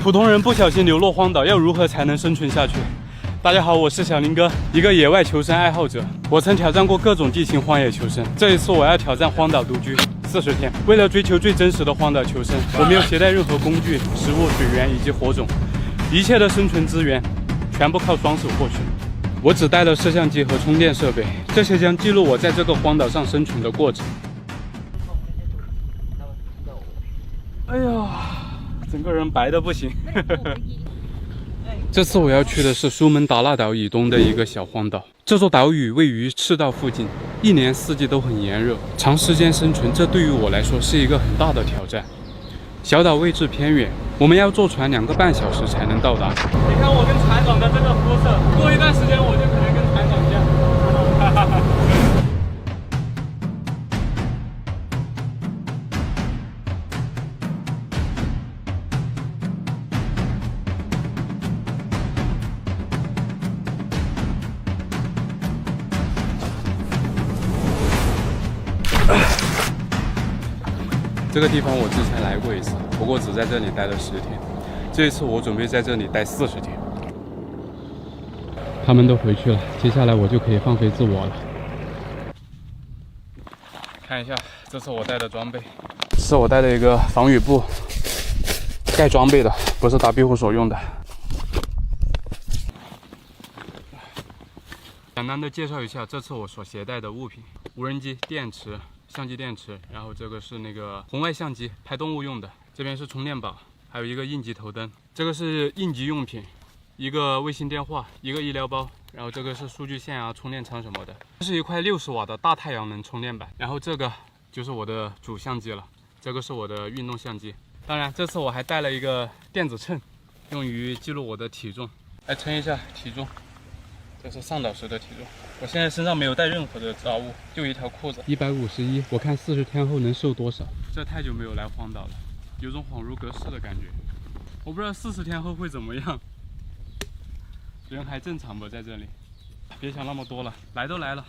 普通人不小心流落荒岛，要如何才能生存下去？大家好，我是小林哥，一个野外求生爱好者。我曾挑战过各种地形荒野求生，这一次我要挑战荒岛独居40天。为了追求最真实的荒岛求生，我没有携带任何工具、食物、水源以及火种，一切的生存资源全部靠双手获取。我只带了摄像机和充电设备，这些将记录我在这个荒岛上生存的过程。哎呀，整个人白的不行。这次我要去的是苏门答腊岛以东的一个小荒岛。这座岛屿位于赤道附近，一年四季都很炎热，长时间生存，这对于我来说是一个很大的挑战。小岛位置偏远，我们要坐船2个半小时才能到达。你看我跟船长的这个肤色，过一段时间我就可能跟船长一样。这个地方我之前来过一次，不过只在这里待了10天。这一次我准备在这里待40天。他们都回去了，接下来我就可以放飞自我了。看一下，这是我带的装备，是我带的一个防雨布，盖装备的，不是打庇护所用的。简单的介绍一下这次我所携带的物品：无人机、电池。相机电池，然后这个是那个红外相机，拍动物用的。这边是充电宝，还有一个应急头灯。这个是应急用品，一个卫星电话，一个医疗包。然后这个是数据线啊、充电仓什么的。这是一块60瓦的大太阳能充电板。然后这个就是我的主相机了，这个是我的运动相机。当然，这次我还带了一个电子秤，用于记录我的体重。来称一下体重。这是上岛时的体重，我现在身上没有带任何的杂物，就一条裤子。151，我看40天后能瘦多少？这太久没有来荒岛了，有种恍如隔世的感觉。我不知道40天后会怎么样，人还正常不在这里？别想那么多了，来都来了，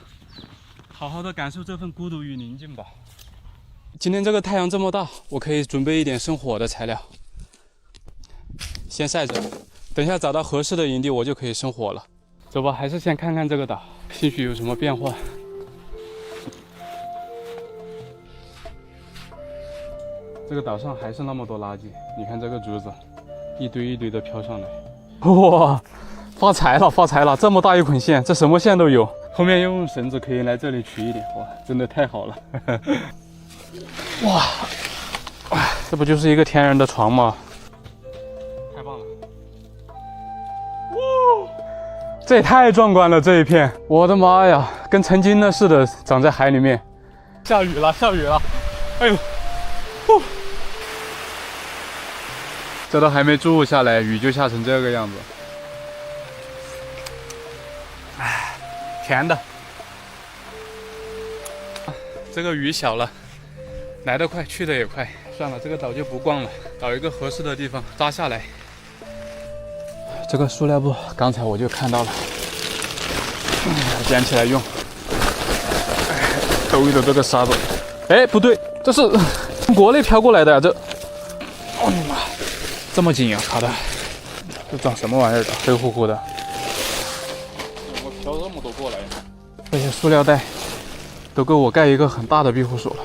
好好的感受这份孤独与宁静吧。今天这个太阳这么大，我可以准备一点生火的材料，先晒着，等下找到合适的营地，我就可以生火了。走吧，还是先看看这个岛，兴许有什么变化。这个岛上还是那么多垃圾，你看这个竹子，一堆一堆的飘上来。哇，发财了，发财了！这么大一捆线，这什么线都有。后面用绳子可以来这里取一点，哇，真的太好了。哇，这不就是一个天然的床吗？太棒了！哇！这也太壮观了，这一片，我的妈呀，跟成精了似的，长在海里面。下雨了，下雨了，哎呦，这都还没住下来，雨就下成这个样子。哎，甜的。这个雨小了，来得快，去得也快。算了，这个岛就不逛了，找一个合适的地方扎下来。这个塑料布刚才我就看到了，捡起来用。抖一抖这个沙子，哎，不对，这是从国内飘过来的呀，这，哦妈，这么紧呀，卡的，这长什么玩意儿的，黑乎乎的。怎么飘这么多过来呀？这些塑料袋都够我盖一个很大的庇护所了。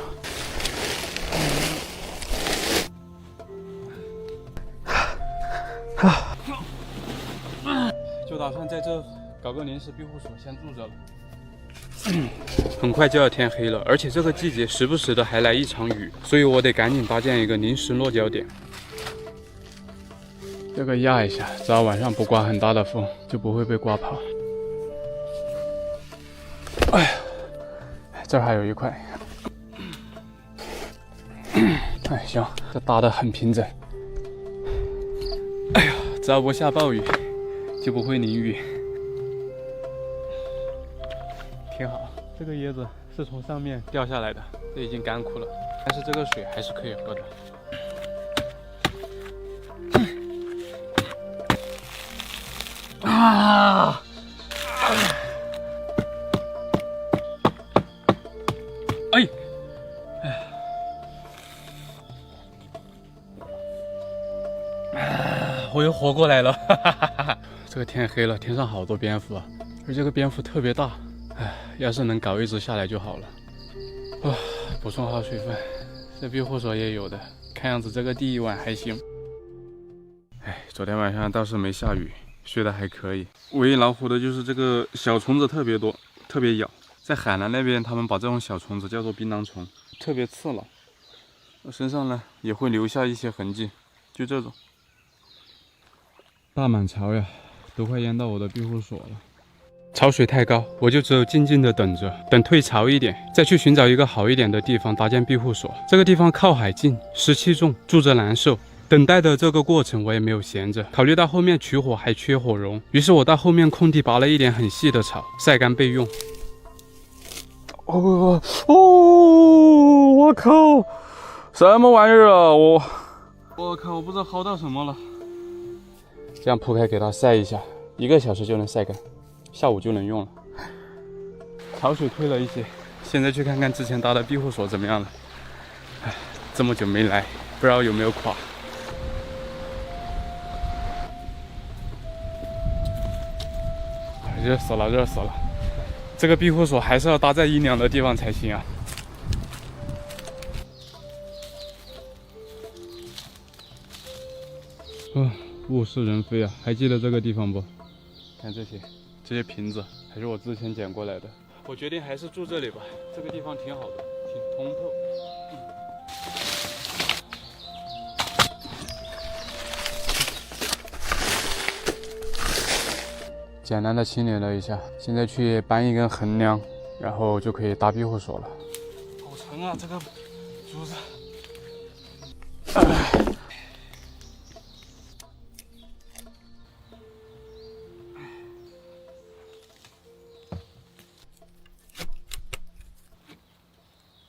就打算在这搞个临时庇护所先住着了。很快就要天黑了，而且这个季节时不时的还来一场雨，所以我得赶紧搭建一个临时落脚点。这个压一下，只要晚上不刮很大的风，就不会被刮跑。哎呀，这儿还有一块。哎，行，这搭得很平整。哎呀，只要不下暴雨，就不会淋雨，挺好。这个椰子是从上面掉下来的，这已经干枯了，但是这个水还是可以喝的。啊！哎，我又活过来了，哈哈哈哈！这个天黑了，天上好多蝙蝠啊，而这个蝙蝠特别大，哎，要是能搞一只下来就好了。啊，补充好水分，这庇护所也有的，看样子这个第一晚还行。哎，昨天晚上倒是没下雨，睡得还可以。唯一恼火的就是这个小虫子特别多，特别咬。在海南那边，他们把这种小虫子叫做槟榔虫，特别刺挠。我身上呢也会留下一些痕迹，就这种。大满潮呀，都快淹到我的庇护所了。潮水太高，我就只有静静的等着，等退潮一点，再去寻找一个好一点的地方搭建庇护所。这个地方靠海近，湿气重，住着难受。等待的这个过程我也没有闲着，考虑到后面取火还缺火绒，于是我到后面空地拔了一点很细的草，晒干备用。我靠，什么玩意儿啊！我靠，我不知道薅到什么了。这样铺开给它晒一下，1个小时就能晒干，下午就能用了。潮水退了一些，现在去看看之前搭的庇护所怎么样了。唉，这么久没来，不知道有没有垮。热死了，热死了！这个庇护所还是要搭在阴凉的地方才行啊。物是人非啊！还记得这个地方不？看这些瓶子，还是我之前捡过来的。我决定还是住这里吧，这个地方挺好的，挺通透。简单的清理了一下，现在去搬一根横梁，然后就可以搭庇护所了。好沉啊，这个竹子。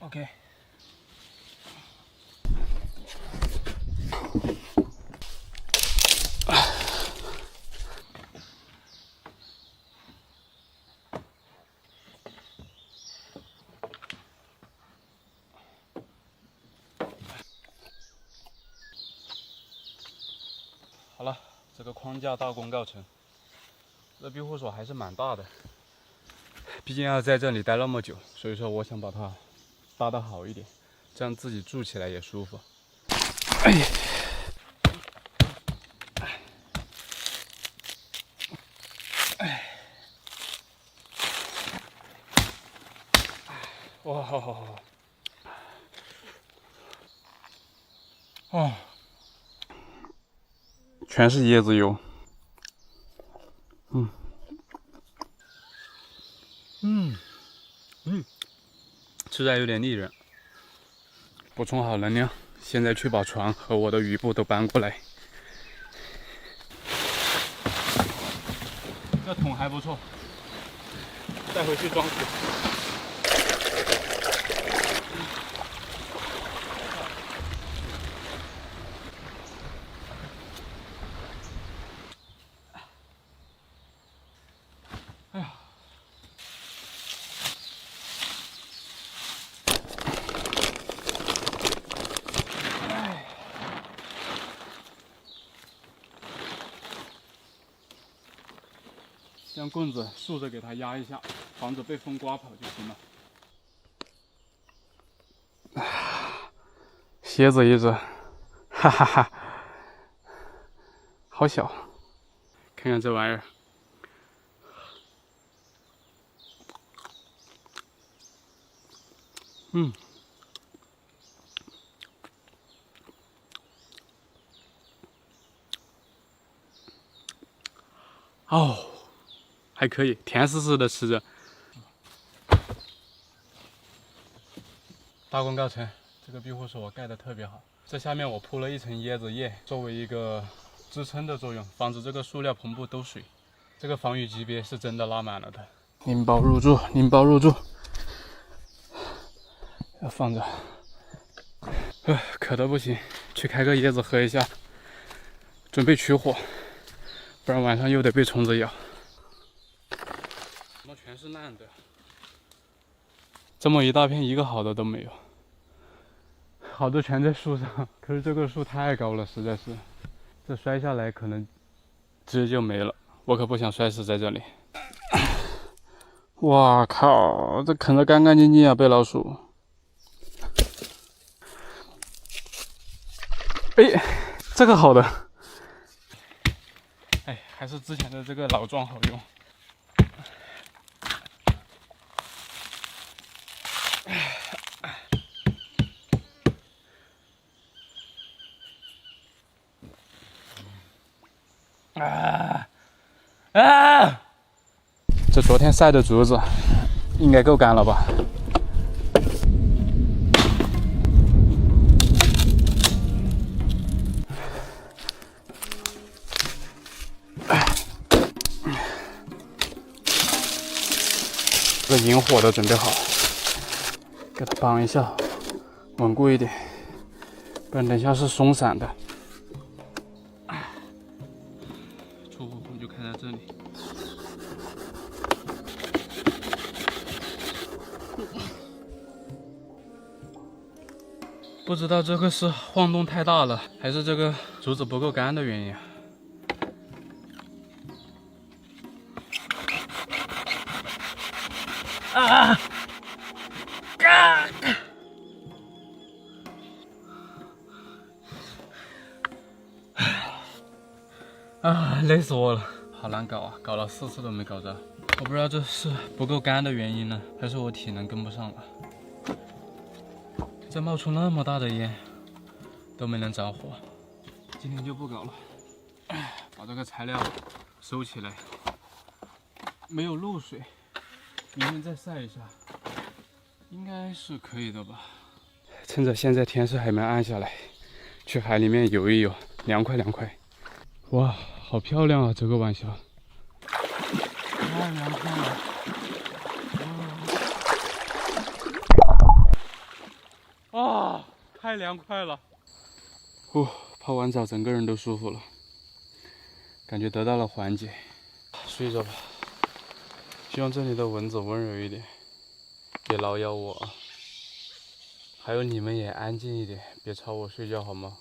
OK。好了，这个框架大功告成。这庇护所还是蛮大的，毕竟要在这里待那么久，所以说我想把它搭得好一点，这样自己住起来也舒服。哎，哇，好，哦，全是椰子油。吃起来有点腻人。补充好能量，现在去把床和我的雨布都搬过来。这桶还不错，带回去装水。哎呀！将棍子竖着给它压一下，防止被风刮跑就行了。蝎子一只，哈哈哈，好小！看看这玩意儿，哦，还可以，甜丝丝的吃着。大功告成，这个庇护所盖得特别好。这下面我铺了一层椰子叶，作为一个支撑的作用，防止这个塑料篷布兜水。这个防雨级别是真的拉满了的。拎包入住，拎包入住。要放着。渴得不行，去开个椰子喝一下。准备取火，不然晚上又得被虫子咬。怎么全是烂的？这么一大片，一个好的都没有。好的全在树上，可是这个树太高了，实在是。这摔下来可能直接就没了，我可不想摔死在这里。哇靠，这啃得干干净净啊，被老鼠。哎，这个好的。哎，还是之前的这个老桩好用。这昨天晒的竹子应该够干了吧？这个引火都准备好，给它绑一下，稳固一点，不然等下是松散的。出火口就开在这里。不知道这个是晃动太大了，还是这个竹子不够干的原因。累死我了，好难搞啊，搞了4次都没搞着。我不知道这是不够干的原因呢，还是我体能跟不上了。这冒出那么大的烟，都没能着火。今天就不搞了，把这个材料收起来。没有漏水，明天再晒一下，应该是可以的吧。趁着现在天色还没暗下来，去海里面游一游，凉快凉快。哇，好漂亮啊！这个晚霞，太凉快了。啊，太凉快了！泡完澡整个人都舒服了，感觉得到了缓解。睡着吧，希望这里的蚊子温柔一点，别挠咬我啊！还有你们也安静一点，别吵我睡觉好吗？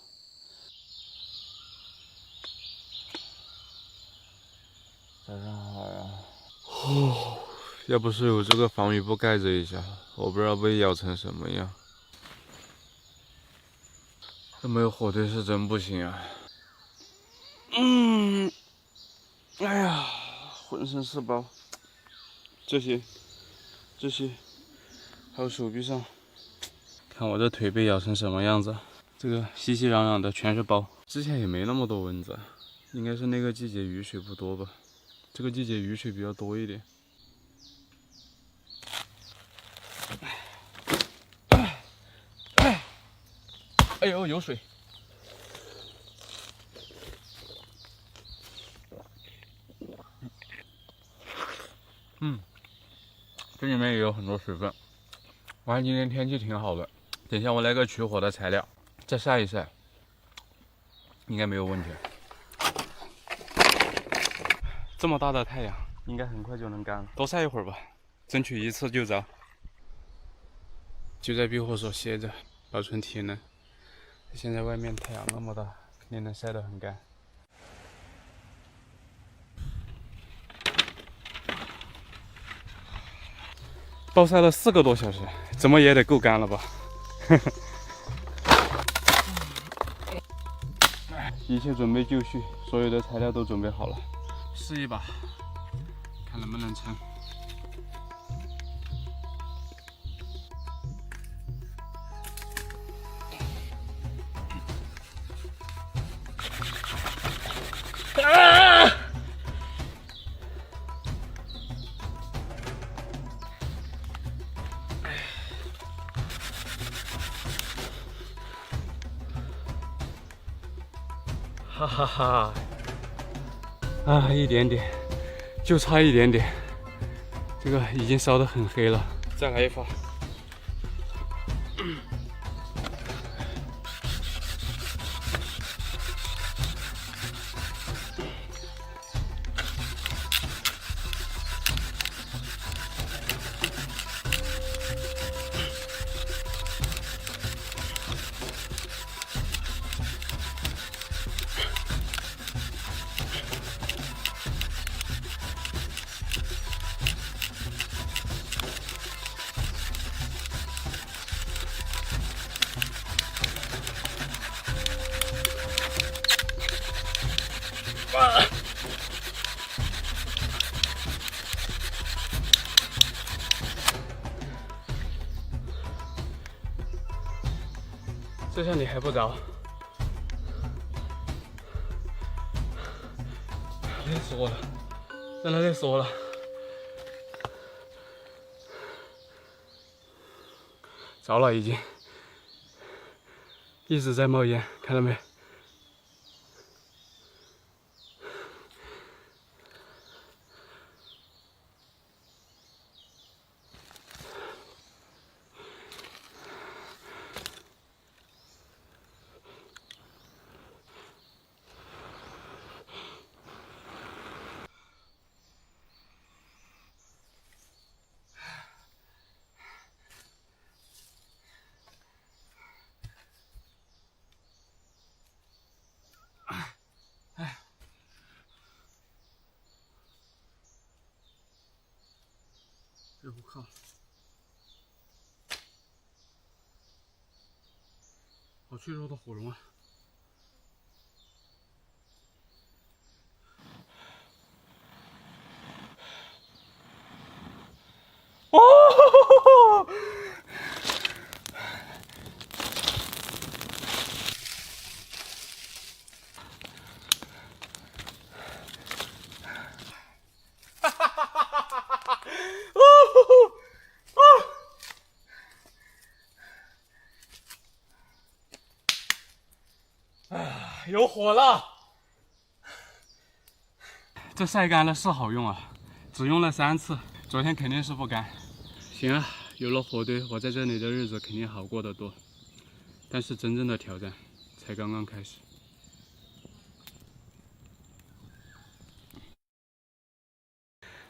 早上好呀。要不是有这个防雨布盖着一下，我不知道被咬成什么样。这没有火堆是真不行啊。哎呀，浑身是包，这些，还有手臂上，看我这腿被咬成什么样子。这个熙熙攘攘的全是包。之前也没那么多蚊子，应该是那个季节雨水不多吧。这个季节雨水比较多一点。哎呦，有水！这里面也有很多水分。我看今天天气挺好的，等一下我来个取火的材料，再晒一晒，应该没有问题。这么大的太阳，应该很快就能干了。多晒一会儿吧，争取一次就着。就在避火所歇着，保存体能。现在外面太阳那么大，肯定能晒得很干。暴晒了4个多小时，怎么也得够干了吧？一切准备就绪，所有的材料都准备好了，试一把，看能不能成。哈哈哈！啊，一点点，就差一点点，这个已经烧得很黑了，再来一发。这下你还不着，累死我了，真的累死我了。着了，已经一直在冒烟，看到没？这不靠，好脆弱的火龙啊！哦！有火了！这晒干了是好用啊，只用了3次，昨天肯定是不干。行啊，有了火堆，我在这里的日子肯定好过得多。但是真正的挑战才刚刚开始。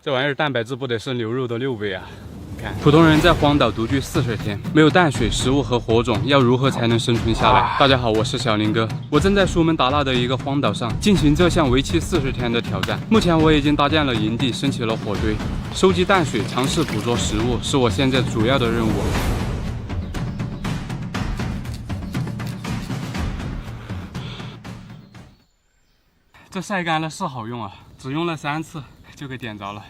这玩意儿蛋白质不得是牛肉的6倍啊！普通人在荒岛独居40天，没有淡水、食物和火种，要如何才能生存下来？大家好，我是小林哥，我正在苏门答腊的一个荒岛上进行这项为期40天的挑战。目前我已经搭建了营地，升起了火堆，收集淡水，尝试捕捉食物，是我现在主要的任务。这晒干了是好用啊，只用了3次就给点着了。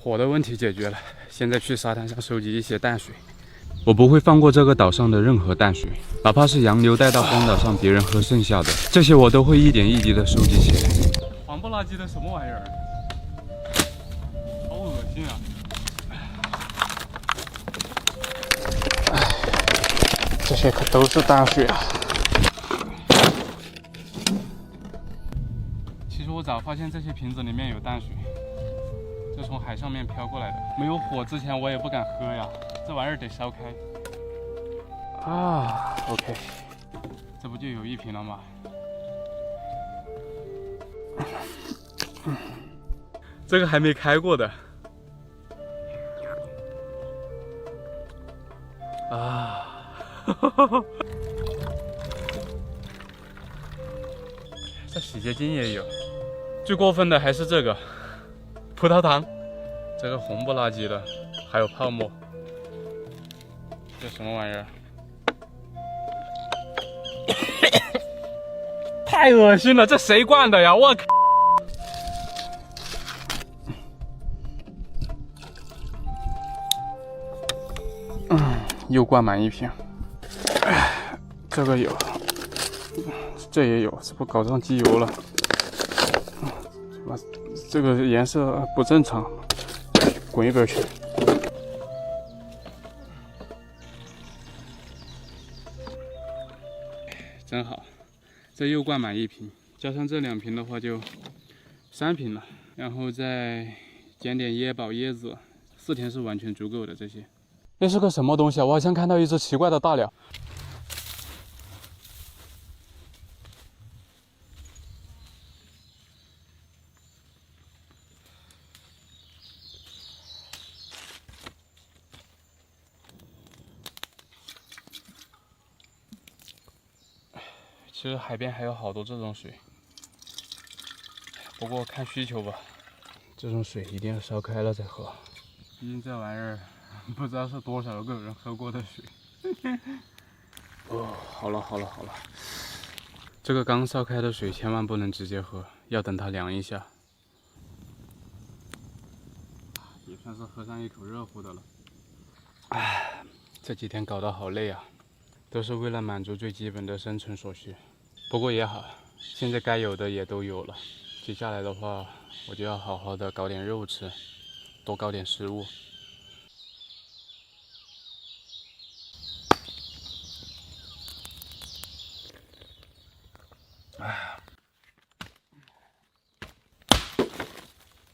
火的问题解决了，现在去沙滩上收集一些淡水。我不会放过这个岛上的任何淡水，哪怕是洋流带到荒岛上别人喝剩下的，这些我都会一点一滴的收集起来。黄不拉几的什么玩意儿？好恶心啊！这些可都是淡水啊！其实我早发现这些瓶子里面有淡水。这从海上面飘过来的，没有火之前我也不敢喝呀，这玩意儿得烧开。啊 ，OK， 这不就有1瓶了吗？这个还没开过的。啊，这洗洁精也有，最过分的还是这个。葡萄糖，这个红不拉几的，还有泡沫，这什么玩意儿？太恶心了，这谁灌的呀？我靠！又灌满1瓶。这个有，这也有，这不搞上机油了？这个颜色不正常，滚一边去！真好，这又灌满1瓶，加上这2瓶的话就3瓶了，然后再捡点椰宝、椰子，4天是完全足够的。这些，那是个什么东西啊？我好像看到一只奇怪的大鸟。其实海边还有好多这种水，不过看需求吧。这种水一定要烧开了再喝，毕竟这玩意儿不知道是多少个人喝过的水。哦，好了好了好了，这个刚烧开的水千万不能直接喝，要等它凉一下。也算是喝上一口热乎的了。唉，这几天搞得好累啊。都是为了满足最基本的生存所需。不过也好，现在该有的也都有了。接下来的话，我就要好好的搞点肉吃，多搞点食物。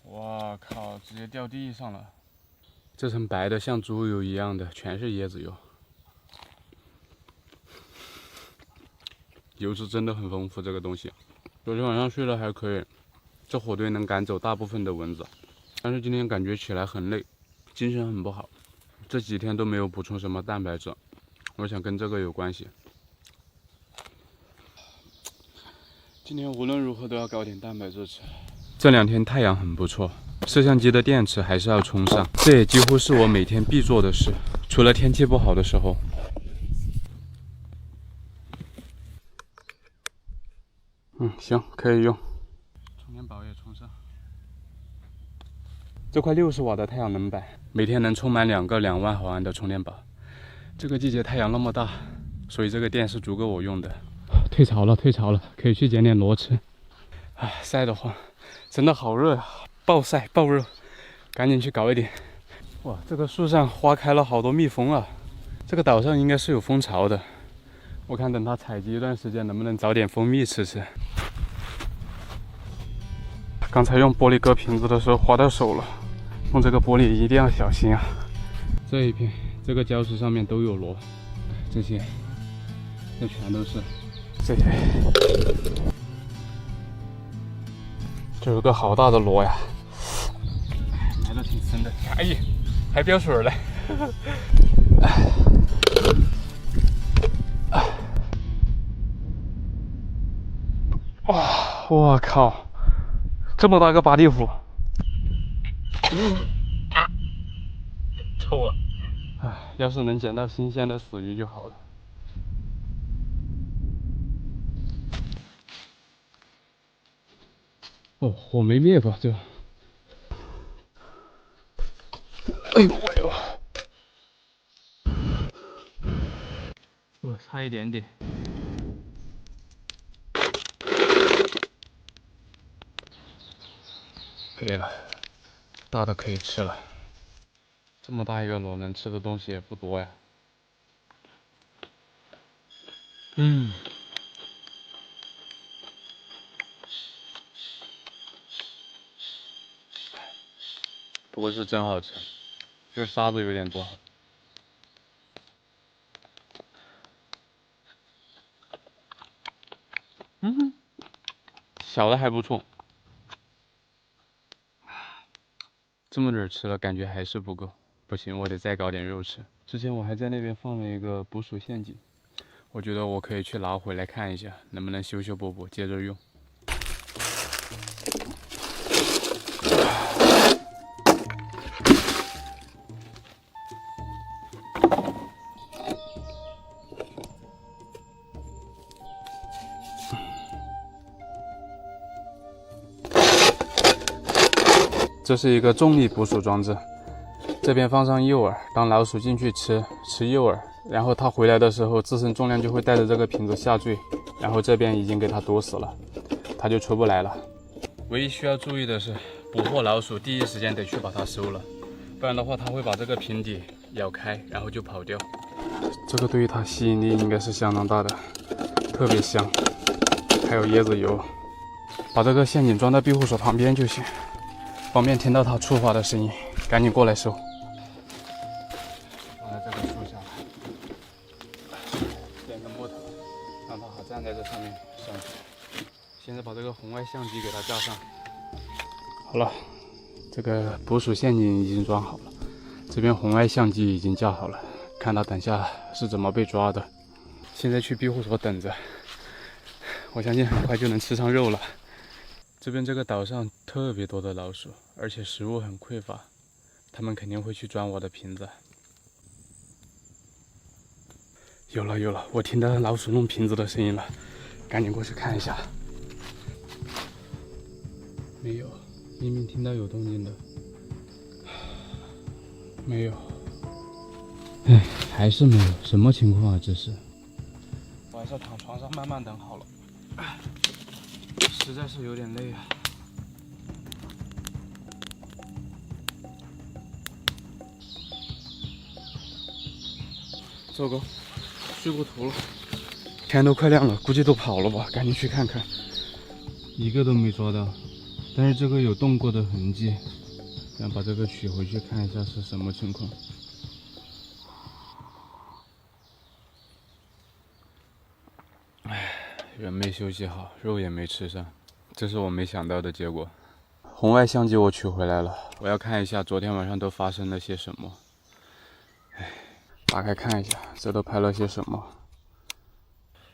哇靠！直接掉地上了。这层白的像猪油一样的，全是椰子油，油脂真的很丰富。这个东西，昨天晚上睡得还可以，这火堆能赶走大部分的蚊子，但是今天感觉起来很累，精神很不好。这几天都没有补充什么蛋白质，我想跟这个有关系。今天无论如何都要搞点蛋白质吃。这2天太阳很不错，摄像机的电池还是要充上，这也几乎是我每天必做的事，除了天气不好的时候。行，可以用。充电宝也充上。这块60瓦的太阳能板，每天能充满2个2万毫安的充电宝。这个季节太阳那么大，所以这个电是足够我用的。退潮了，退潮了，可以去捡点螺吃。唉，晒得慌，真的好热呀，暴晒暴热，赶紧去搞一点。哇，这个树上花开了好多蜜蜂啊！这个岛上应该是有蜂巢的，我看等它采集一段时间，能不能找点蜂蜜吃吃。刚才用玻璃割瓶子的时候划到手了，用这个玻璃一定要小心啊！这一片这个礁石上面都有螺，这些全都是这些。这有个好大的螺呀，埋得挺深的。哎，还飙水了。哇，我靠！这么大个巴蒂虎，臭了！唉，要是能捡到新鲜的死鱼就好了。哦，火没灭吧？这。哎呦哎呦！我差一点点。可以了，大的可以吃了。这么大一个螺，能吃的东西也不多呀。不过是真好吃，就是沙子有点多。小的还不错。这么点吃了，感觉还是不够。不行，我得再搞点肉吃。之前我还在那边放了一个捕鼠陷阱，我觉得我可以去拿回来看一下，能不能修修补补，接着用。这是一个重力捕鼠装置，这边放上诱饵，当老鼠进去吃诱饵，然后它回来的时候，自身重量就会带着这个瓶子下坠，然后这边已经给它堵死了，它就出不来了。唯一需要注意的是，捕获老鼠第一时间得去把它收了，不然的话它会把这个瓶底咬开，然后就跑掉。这个对于它吸引力应该是相当大的，特别香，还有椰子油。把这个陷阱装在庇护所旁边就行，方便听到它触发的声音，赶紧过来收。放在这个树下，点个木头，让它好站在这上面上去。现在把这个红外相机给它架上。好了，这个捕鼠陷阱已经装好了，这边红外相机已经架好了，看它等下是怎么被抓的。现在去庇护所等着，我相信很快就能吃上肉了。这边这个岛上特别多的老鼠，而且食物很匮乏，它们肯定会去钻我的瓶子。有了有了，我听到老鼠弄瓶子的声音了，赶紧过去看一下。没有，明明听到有动静的。没有。哎，还是没有，什么情况啊？这是。还是躺床上慢慢等好了，实在是有点累啊。糟糕，睡过头了，天都快亮了，估计都跑了吧，赶紧去看看。一个都没抓到，但是这个有动过的痕迹，想把这个取回去看一下是什么情况。唉，人没休息好，肉也没吃上，这是我没想到的结果。红外相机我取回来了，我要看一下昨天晚上都发生了些什么。唉，打开看一下，这都拍了些什么？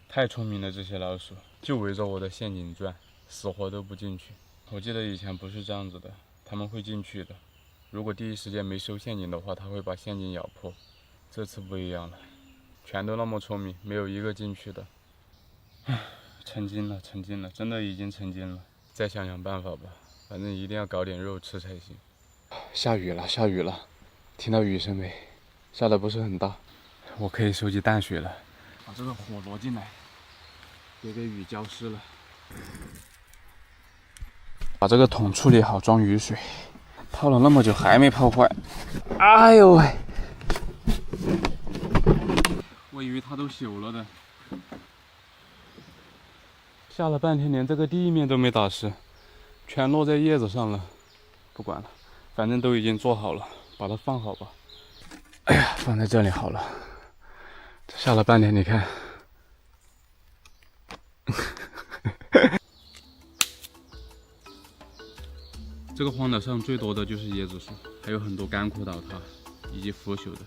太聪明了，这些老鼠就围着我的陷阱转，死活都不进去。我记得以前不是这样子的，它们会进去的。如果第一时间没收陷阱的话，它会把陷阱咬破。这次不一样了，全都那么聪明，没有一个进去的。唉，成精了，成精了，真的已经成精了。再想想办法吧，反正一定要搞点肉吃才行。下雨了，下雨了，听到雨声没？下的不是很大，我可以收集淡水了。把这个火挪进来，别给雨浇湿了。把这个桶处理好，装雨水。泡了那么久还没泡坏，哎呦喂！我以为它都朽了的。下了半天，连这个地面都没打湿，全落在叶子上了。不管了，反正都已经做好了，把它放好吧。哎呀，放在这里好了。下了半天，你看。这个荒岛上最多的就是椰子树，还有很多干枯倒塌以及腐朽的。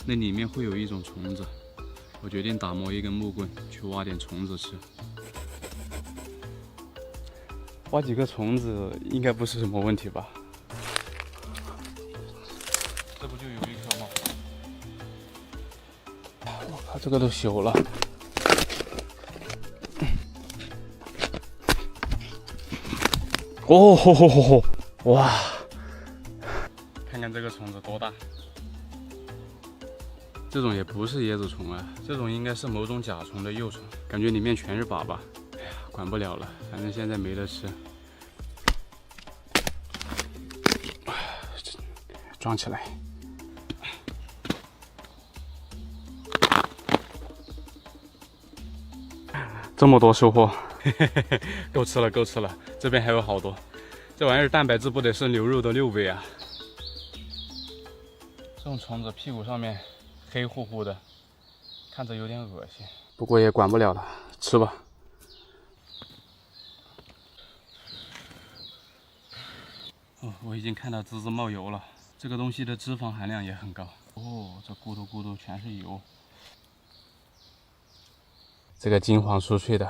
那里面会有一种虫子，我决定打磨一根木棍去挖点虫子吃。挖几个虫子应该不是什么问题吧？这不就有一颗吗？我靠，这个都朽了。哦吼吼吼吼！哇，看看这个虫子多大！这种也不是椰子虫啊，这种应该是某种甲虫的幼虫，感觉里面全是粑粑。哎呀，管不了了，反正现在没得吃。装起来。这么多收获，够吃了，够吃了。这边还有好多，这玩意儿蛋白质不得是牛肉的6倍啊！这种虫子屁股上面黑乎乎的，看着有点恶心，不过也管不了了，吃吧。哦，我已经看到滋滋冒油了，这个东西的脂肪含量也很高。哦，这咕嘟咕嘟全是油。这个金黄酥脆的，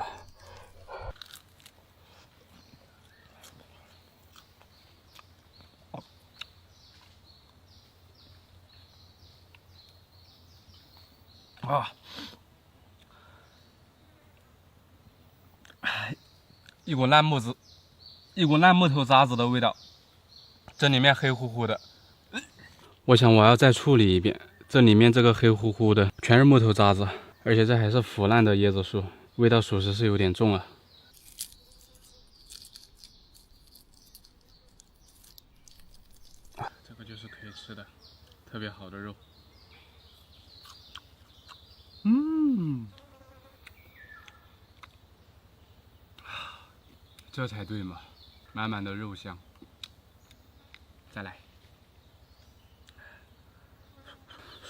啊，一股烂木头渣子的味道，这里面黑乎乎的。我想我要再处理一遍，这里面这个黑乎乎的全是木头渣子。而且这还是腐烂的椰子树，味道属实是有点重啊。这个就是可以吃的，特别好的肉。这才对嘛，满满的肉香。再来。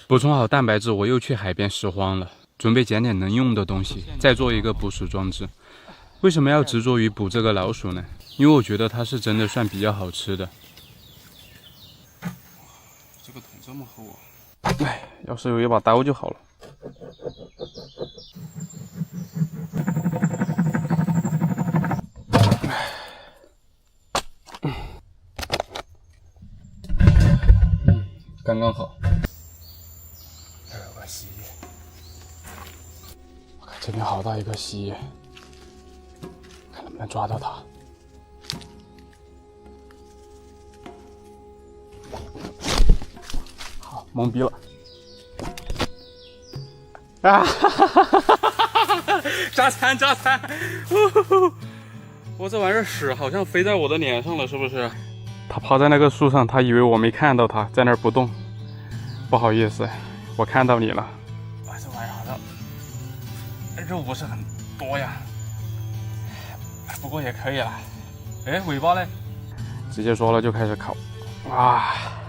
补充好蛋白质，我又去海边拾荒了。准备捡点能用的东西，再做一个捕鼠装置。为什么要执着于捕这个老鼠呢？因为我觉得它是真的算比较好吃的。这个桶这么厚啊！哎，要是有一把刀就好了。刚刚好。这有个蜥蜴。这边好大一个蜥蜴，看能不能抓到它。好，懵逼了。啊哈哈哈哈哈！加餐！我这玩意儿屎好像飞在我的脸上了，是不是？它趴在那个树上，它以为我没看到它，在那儿不动。不好意思，我看到你了。哇，这玩意儿好像肉不是很多呀，不过也可以了。哎，尾巴嘞？直接说了就开始烤。哇，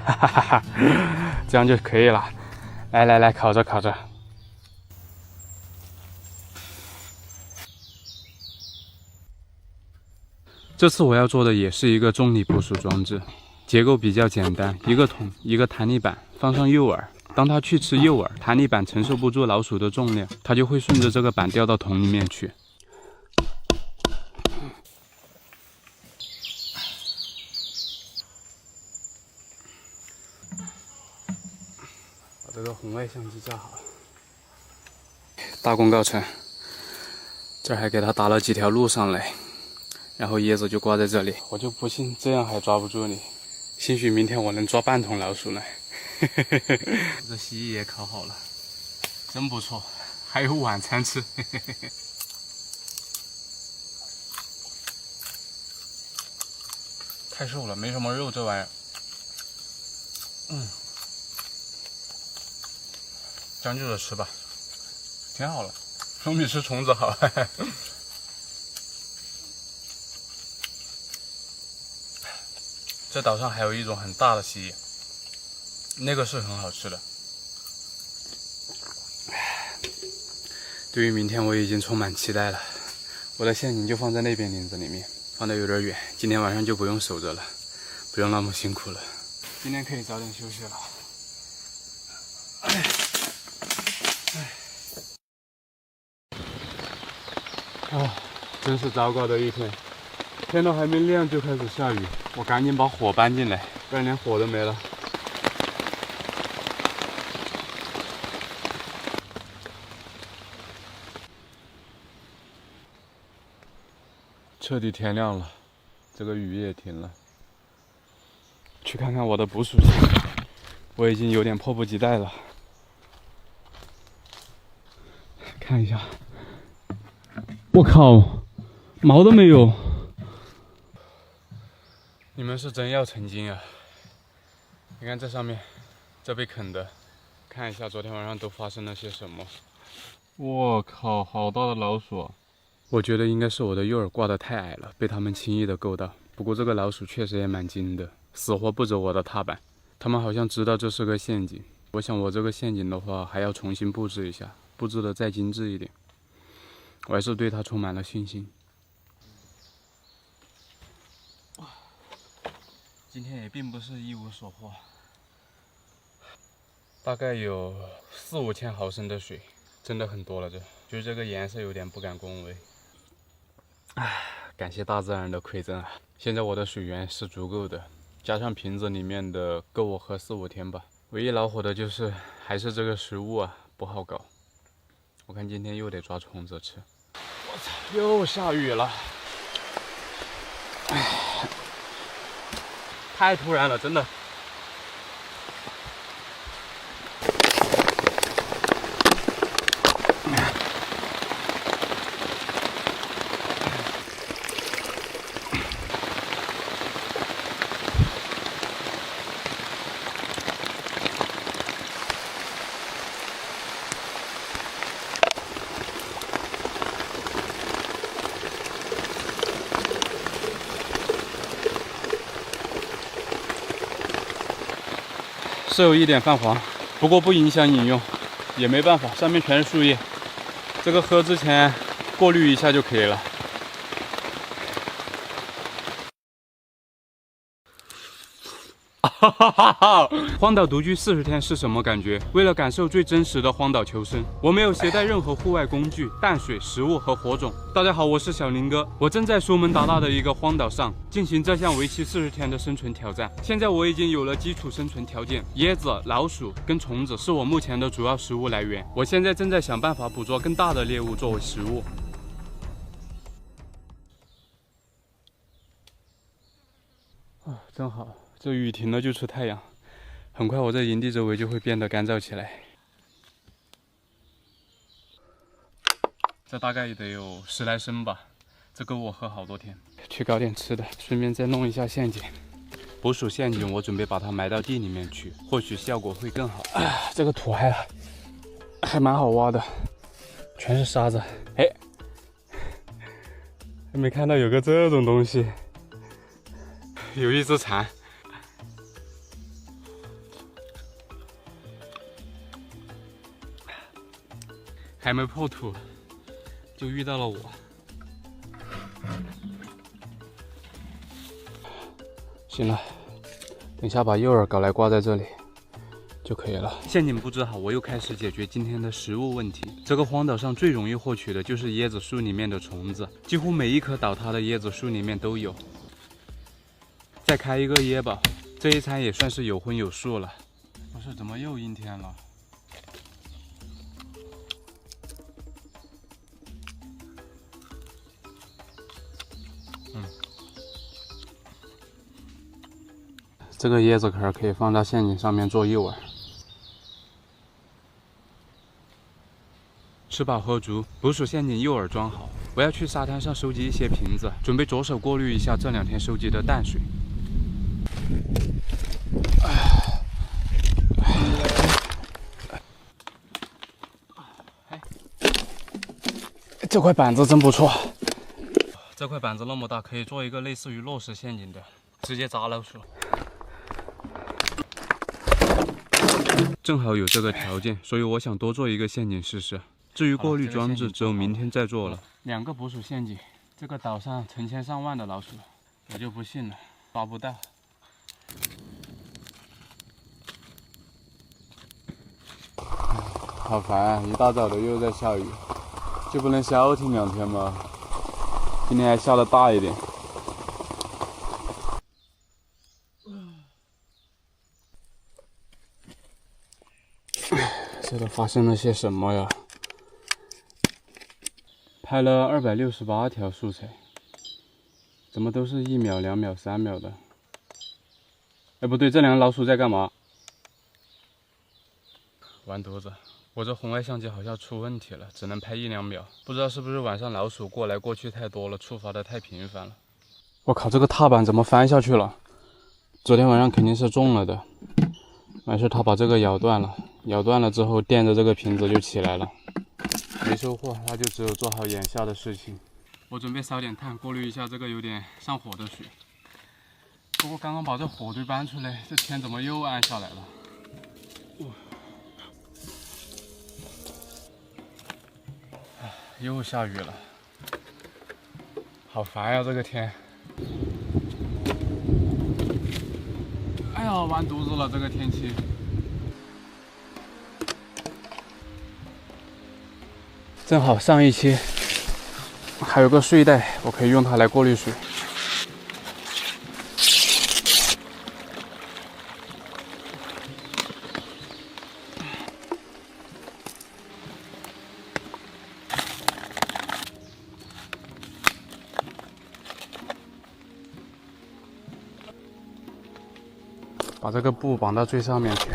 哈哈哈哈，这样就可以了。来，烤着。这次我要做的也是一个重力捕鼠装置，结构比较简单，一个桶，一个弹力板，放上诱饵。当它去吃诱饵，弹力板承受不住老鼠的重量，它就会顺着这个板掉到桶里面去。把这个红外相机架好，大功告成。这儿还给它打了几条路上来。然后椰子就挂在这里，我就不信这样还抓不住你。兴许明天我能抓半桶老鼠呢。这蜥蜴也烤好了，真不错，还有晚餐吃。太瘦了，没什么肉这玩意儿。将就着吃吧，挺好了，总比吃虫子好。这岛上还有一种很大的蜥蜴，那个是很好吃的。对于明天我已经充满期待了。我的陷阱就放在那边林子里面，放得有点远，今天晚上就不用守着了，不用那么辛苦了。今天可以早点休息了。真是糟糕的一天。天都还没亮就开始下雨，我赶紧把火搬进来，不然连火都没了。彻底天亮了，这个雨也停了。去看看我的捕鼠器，我已经有点迫不及待了。看一下，我靠，毛都没有。你们是真要成精啊！你看这上面，这被啃的，看一下昨天晚上都发生了些什么。我靠，好大的老鼠啊！我觉得应该是我的诱饵挂得太矮了，被它们轻易的够到。不过这个老鼠确实也蛮精的，死活不走我的踏板。它们好像知道这是个陷阱。我想我这个陷阱的话，还要重新布置一下，布置的再精致一点。我还是对它充满了信心。今天也并不是一无所获，大概有4、5千毫升的水，真的很多了。就是这个颜色有点不敢恭维。感谢大自然的馈赠啊！现在我的水源是足够的，加上瓶子里面的够我喝4、5天吧。唯一恼火的就是还是这个食物啊，不好搞。我看今天又得抓虫子吃。我操，又下雨了。太突然了，真的。是有一点泛黄，不过不影响饮用，也没办法，上面全是树叶，这个喝之前过滤一下就可以了。哈哈哈哈！荒岛独居40天是什么感觉？为了感受最真实的荒岛求生，我没有携带任何户外工具、淡水、食物和火种。大家好，我是小林哥，我正在苏门答腊的一个荒岛上进行这项为期40天的生存挑战。现在我已经有了基础生存条件，椰子、老鼠跟虫子是我目前的主要食物来源。我现在正在想办法捕捉更大的猎物作为食物。真好。这雨停了就出太阳，很快我这营地周围就会变得干燥起来。这大概也得有10来升吧，这够我喝好多天。去搞点吃的，顺便再弄一下陷阱。捕鼠陷阱我准备把它埋到地里面去，或许效果会更好。这个土还蛮好挖的，全是沙子。哎，还没看到有个这种东西，有一只蝉。还没破土，就遇到了我。行了，等下把诱饵搞来挂在这里就可以了。陷阱布置好，我又开始解决今天的食物问题。这个荒岛上最容易获取的就是椰子树里面的虫子，几乎每一棵倒塌的椰子树里面都有。再开一个椰堡，这一餐也算是有荤有素了。不是，怎么又阴天了？这个椰子壳可以放到陷阱上面做诱饵。吃饱喝足，捕鼠陷阱诱饵装好，我要去沙滩上收集一些瓶子，准备着手过滤一下这2天收集的淡水。这块板子真不错，这块板子那么大，可以做一个类似于落石陷阱的，直接砸老鼠。正好有这个条件，所以我想多做一个陷阱试试。至于过滤装置，只有明天再做了。2个捕鼠陷阱，这个岛上成千上万的老鼠，我就不信了，抓不到。好烦啊！一大早的又在下雨，就不能消停2天吗？今天还下得大一点。这都发生了些什么呀？拍了268条素材，怎么都是1秒、2秒、3秒的？哎，不对，这2个老鼠在干嘛？完犊子！我这红外相机好像出问题了，只能拍1、2秒。不知道是不是晚上老鼠过来过去太多了，触发的太频繁了。我靠，这个踏板怎么翻下去了？昨天晚上肯定是中了的。完事，他把这个咬断了，咬断了之后垫着这个瓶子就起来了。没收获，那就只有做好眼下的事情。我准备烧点炭，过滤一下这个有点上火的水。不过刚刚把这火堆搬出来，这天怎么又暗下来了？又下雨了，好烦呀！这个天，哎呀，完犊子了！这个天气。正好上一期还有个睡袋，我可以用它来过滤水。把这个布绑到最上面去。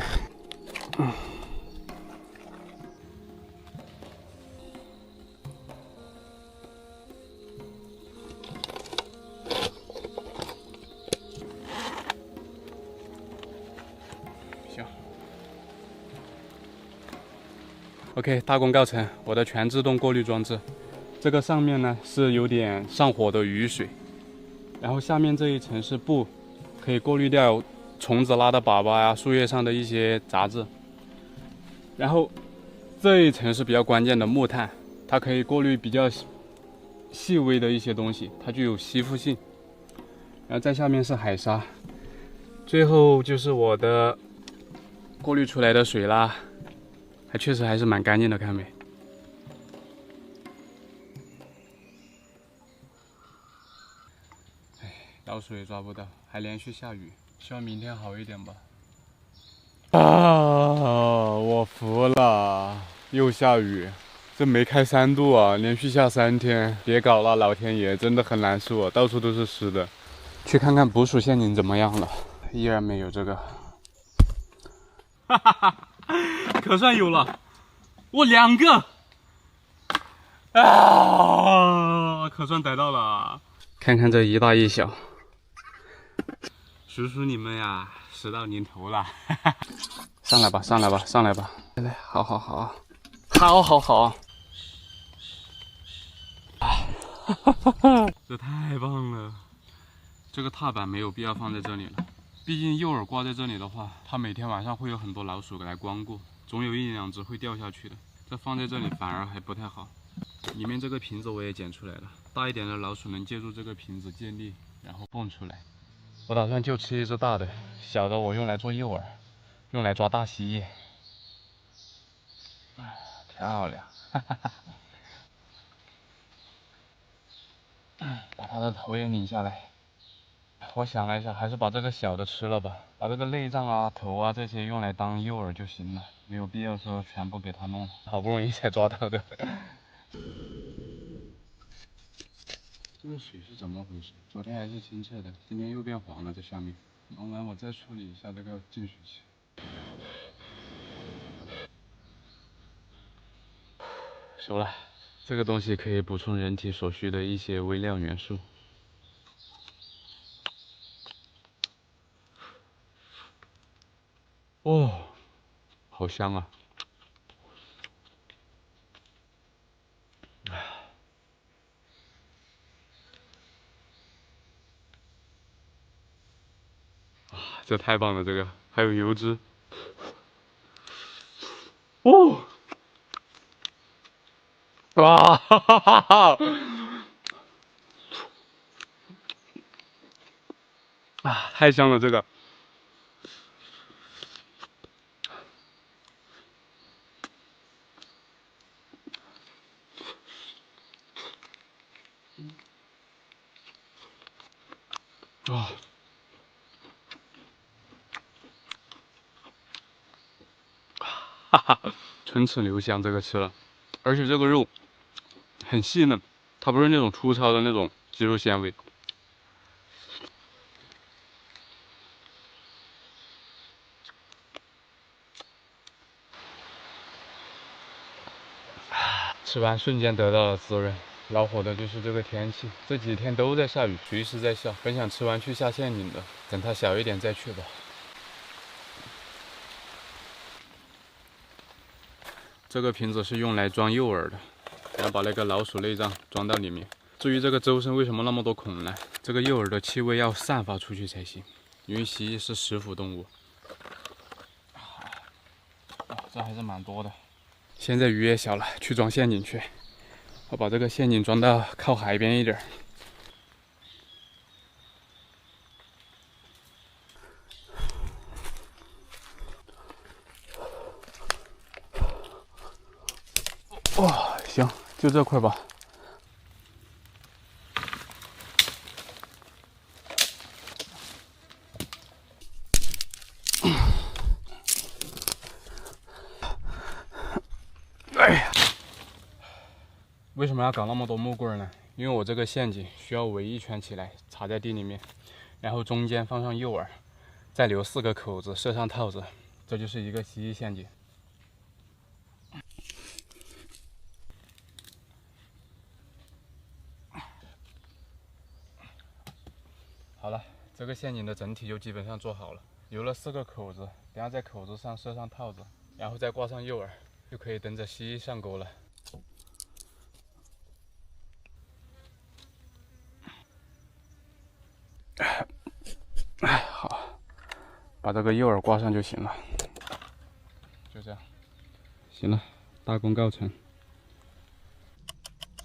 行。OK， 大功告成，我的全自动过滤装置。这个上面呢是有点上火的雨水，然后下面这一层是布，可以过滤掉虫子拉的粑粑呀、树叶上的一些杂质。然后这一层是比较关键的木炭，它可以过滤比较细微的一些东西，它具有吸附性。然后在下面是海沙，最后就是我的过滤出来的水啦，确实还是蛮干净的，看没？哎，老鼠也抓不到，还连续下雨，希望明天好一点吧。啊，我服了，又下雨，这没开3度啊，连续下3天，别搞了，老天爷，真的很难受啊，到处都是湿的。去看看捕鼠陷阱怎么样了，依然没有这个。哈哈哈，可算有了，我2个，啊！可算逮到了！看看这一大一小，叔叔你们呀，食到临头了！上来吧，上来吧，上来吧！来，好好好，好好好！这太棒了！这个踏板没有必要放在这里了，毕竟诱饵挂在这里的话，它每天晚上会有很多老鼠来光顾，总有一两只会掉下去的。这放在这里反而还不太好。里面这个瓶子我也捡出来了，大一点的老鼠能借助这个瓶子借力，然后蹦出来。我打算就吃一只大的，小的我用来做诱饵，用来抓大蜥蜴。漂亮！哈哈哈。把它的头也拧下来。我想了一下，还是把这个小的吃了吧，把这个内脏啊、头啊这些用来当诱饵就行了，没有必要说全部给它弄了。好不容易才抓到的。这个水是怎么回事？昨天还是清澈的，今天又变黄了，这下面。弄完我再处理一下这个净水器。熟了，这个东西可以补充人体所需的一些微量元素。哦，好香啊！这太棒了，这个还有油脂。哦，哇哈哈哈哈！啊，太香了这个。哇！哈哈，唇齿留香，这个吃了，而且这个肉很细嫩，它不是那种粗糙的那种肌肉纤维。吃完瞬间得到了滋润，恼火的就是这个天气，这几天都在下雨，随时在下。本想吃完去下陷阱的，等它小一点再去吧。这个瓶子是用来装诱饵的，然后把那个老鼠内脏装到里面。至于这个周身为什么那么多孔呢？这个诱饵的气味要散发出去才行，因为蜥蜴是食腐动物。这还是蛮多的。现在鱼也小了，去装陷阱去。我把这个陷阱装到靠海边一点。哇，行，就这块吧。哎呀，为什么要搞那么多木棍呢？因为我这个陷阱需要围一圈起来，插在地里面，然后中间放上诱饵，再留4个口子，设上套子，这就是一个蜥蜴陷阱。好了，这个陷阱的整体就基本上做好了，留了4个口子，等下在口子上设上套子，然后再挂上诱饵，就可以等着蜥蜴上钩了。好，把这个诱饵挂上就行了。就这样，行了，大功告成。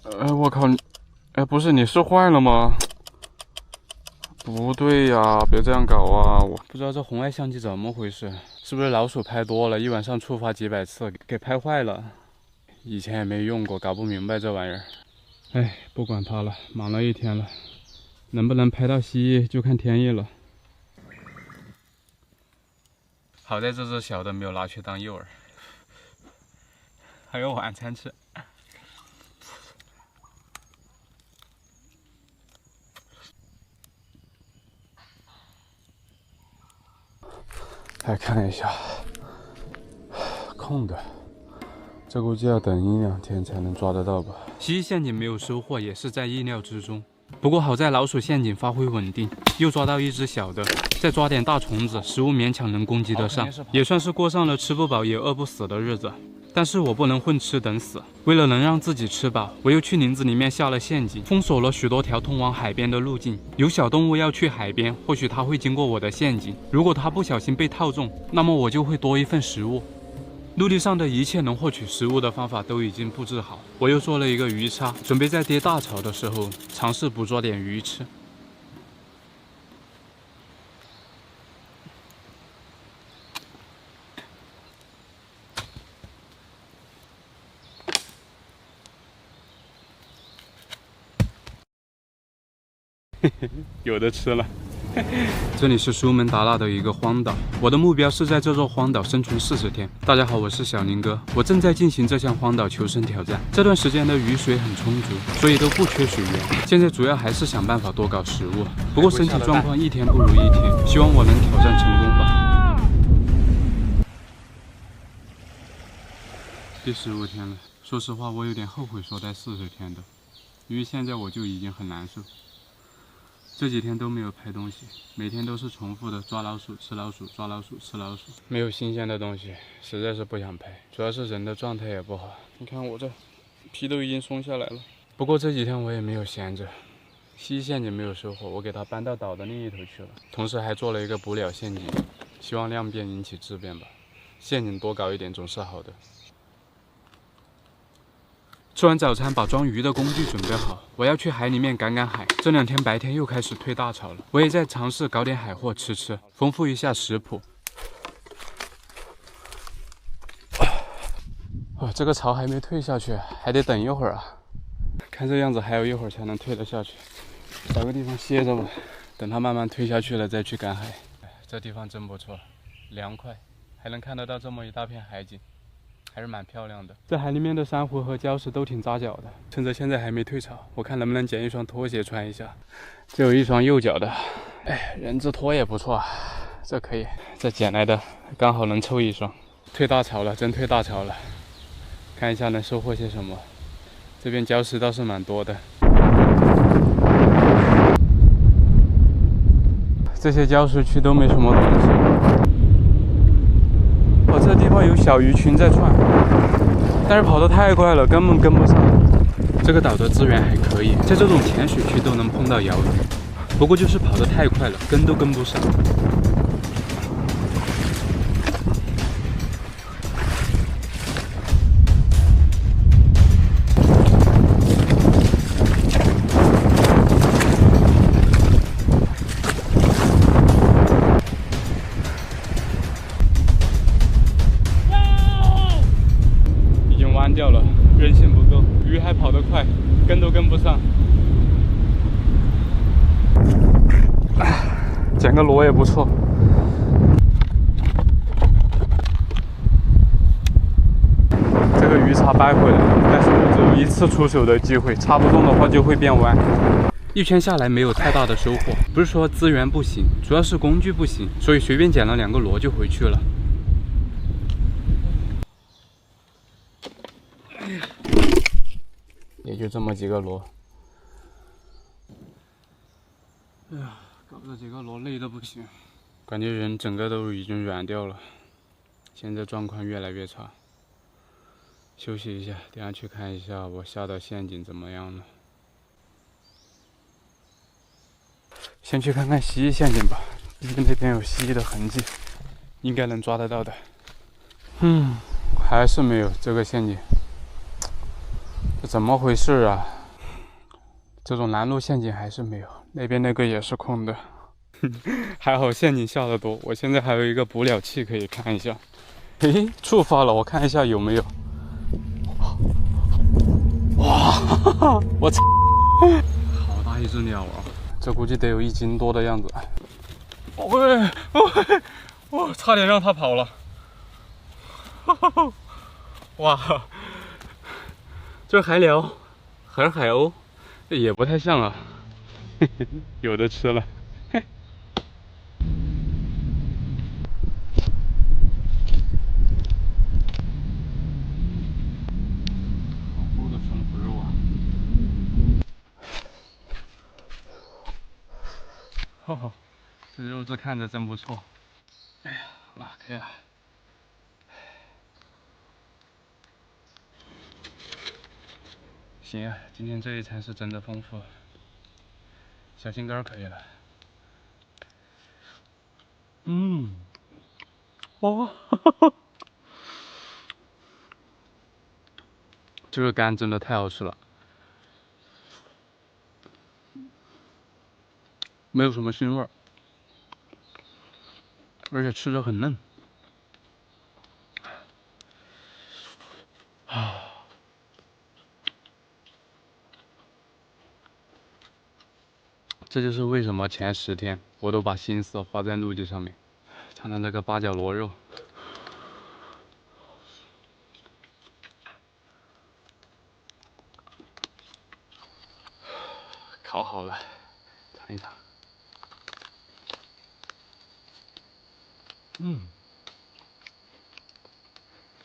我靠，不是，你是坏了吗？不对呀，别这样搞啊！我不知道这红外相机怎么回事，是不是老鼠拍多了，一晚上触发几百次，给拍坏了？以前也没用过，搞不明白这玩意儿。哎，不管它了，忙了一天了，能不能拍到蜥蜴就看天意了。好在这只小的没有拿去当诱饵，还有晚餐吃。来看一下，空的，这估计要等1、2天才能抓得到吧。蜥蜴陷阱没有收获也是在意料之中。不过好在老鼠陷阱发挥稳定，又抓到一只小的，再抓点大虫子，食物勉强能攻击得上，也算是过上了吃不饱也饿不死的日子。但是我不能混吃等死，为了能让自己吃饱，我又去林子里面下了陷阱，封锁了许多条通往海边的路径。有小动物要去海边，或许它会经过我的陷阱，如果它不小心被套中，那么我就会多一份食物。陆地上的一切能获取食物的方法都已经布置好，我又做了一个鱼叉，准备在跌大潮的时候尝试捕捉点鱼吃。有的吃了。这里是苏门答腊的一个荒岛，我的目标是在这座荒岛生存40天。大家好，我是小宁哥，我正在进行这项荒岛求生挑战。这段时间的雨水很充足，所以都不缺水源。现在主要还是想办法多搞食物，不过身体状况一天不如一天，希望我能挑战成功吧。第15天了，说实话，我有点后悔说待40天的，因为现在我就已经很难受。这几天都没有拍东西，每天都是重复的抓老鼠、吃老鼠、抓老鼠、吃老鼠，没有新鲜的东西，实在是不想拍。主要是人的状态也不好，你看我这皮都已经松下来了。不过这几天我也没有闲着，蜥蜴陷阱没有收获，我给它搬到岛的另一头去了，同时还做了一个捕鸟陷阱，希望量变引起质变吧。陷阱多搞一点总是好的。吃完早餐，把装鱼的工具准备好，我要去海里面赶赶海。这2天白天又开始退大潮了，我也在尝试搞点海货吃，丰富一下食谱。这个潮还没退下去，还得等一会儿啊。看这样子还有一会儿才能退得下去，找个地方歇着吧，等它慢慢退下去了再去赶海。这地方真不错，凉快，还能看得到这么一大片海景。还是蛮漂亮的，这海里面的珊瑚和礁石都挺扎脚的。趁着现在还没退潮，我看能不能捡一双拖鞋穿一下。这有一双右脚的，人字拖也不错，这可以。这捡来的刚好能凑一双。退大潮了，真退大潮了，看一下能收获些什么。这边礁石倒是蛮多的，这些礁石区都没什么东西。这地方有小鱼群在窜，但是跑得太快了，根本跟不上。这个岛的资源还可以，在这种浅水区都能碰到鳐鱼，不过就是跑得太快了，跟都跟不上。掉了，韧性不够，鱼还跑得快，跟都跟不上。捡个螺也不错。这个鱼叉掰回来，但是我只有1次出手的机会，插不中的话就会变弯。一圈下来没有太大的收获，不是说资源不行，主要是工具不行，所以随便捡了2个螺就回去了。也就这么几个螺。哎呀，搞这几个螺累得不行，感觉人整个都已经软掉了，现在状况越来越差。休息一下，等下去看一下我下的陷阱怎么样了。先去看看蜥蜴陷阱吧，毕竟那边有蜥蜴的痕迹，应该能抓得到的。还是没有这个陷阱。这怎么回事啊？这种拦路陷阱还是没有，那边那个也是空的。还好陷阱下得多，我现在还有一个捕鸟器可以看一下。嘿，触发了，我看一下有没有。哇，我操！好大一只鸟啊！这估计得有1斤多的样子。我差点让它跑了。哇！这海鸟还是海鸥，也不太像啊，有的吃了。好厚的生腐肉啊！哦，这肉质看着真不错。哎呀，好了，可以了。行啊，今天这一餐是真的丰富。小心肝可以了。哦，这个肝真的太好吃了，没有什么腥味儿，而且吃着很嫩。这就是为什么前10天我都把心思花在录制上面。尝尝这个八角螺肉，烤好了，尝一尝。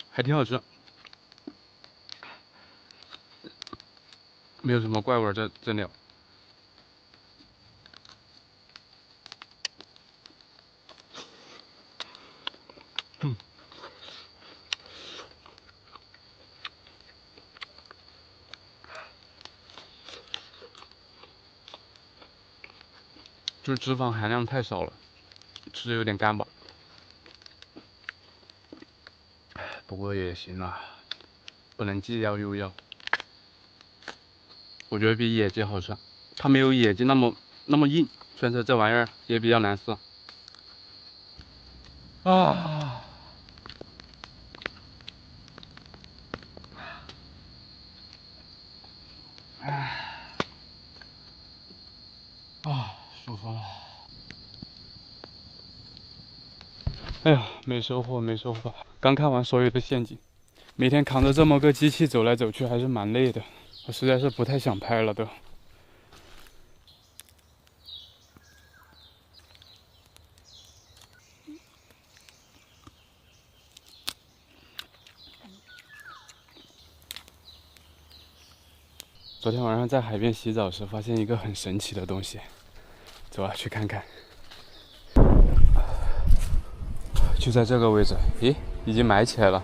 还挺好吃，没有什么怪味儿，真的。就是脂肪含量太少了，吃着有点干巴。不过也行啦，不能既要又要。我觉得比野鸡好吃，它没有野鸡那么硬，虽然说这玩意儿也比较难撕。啊！舒服了。哎呀，没收获，没收获。刚看完所有的陷阱，每天扛着这么个机器走来走去，还是蛮累的。我实在是不太想拍了都。昨天晚上在海边洗澡时，发现一个很神奇的东西，走啊，去看看。就在这个位置，咦，已经埋起来了。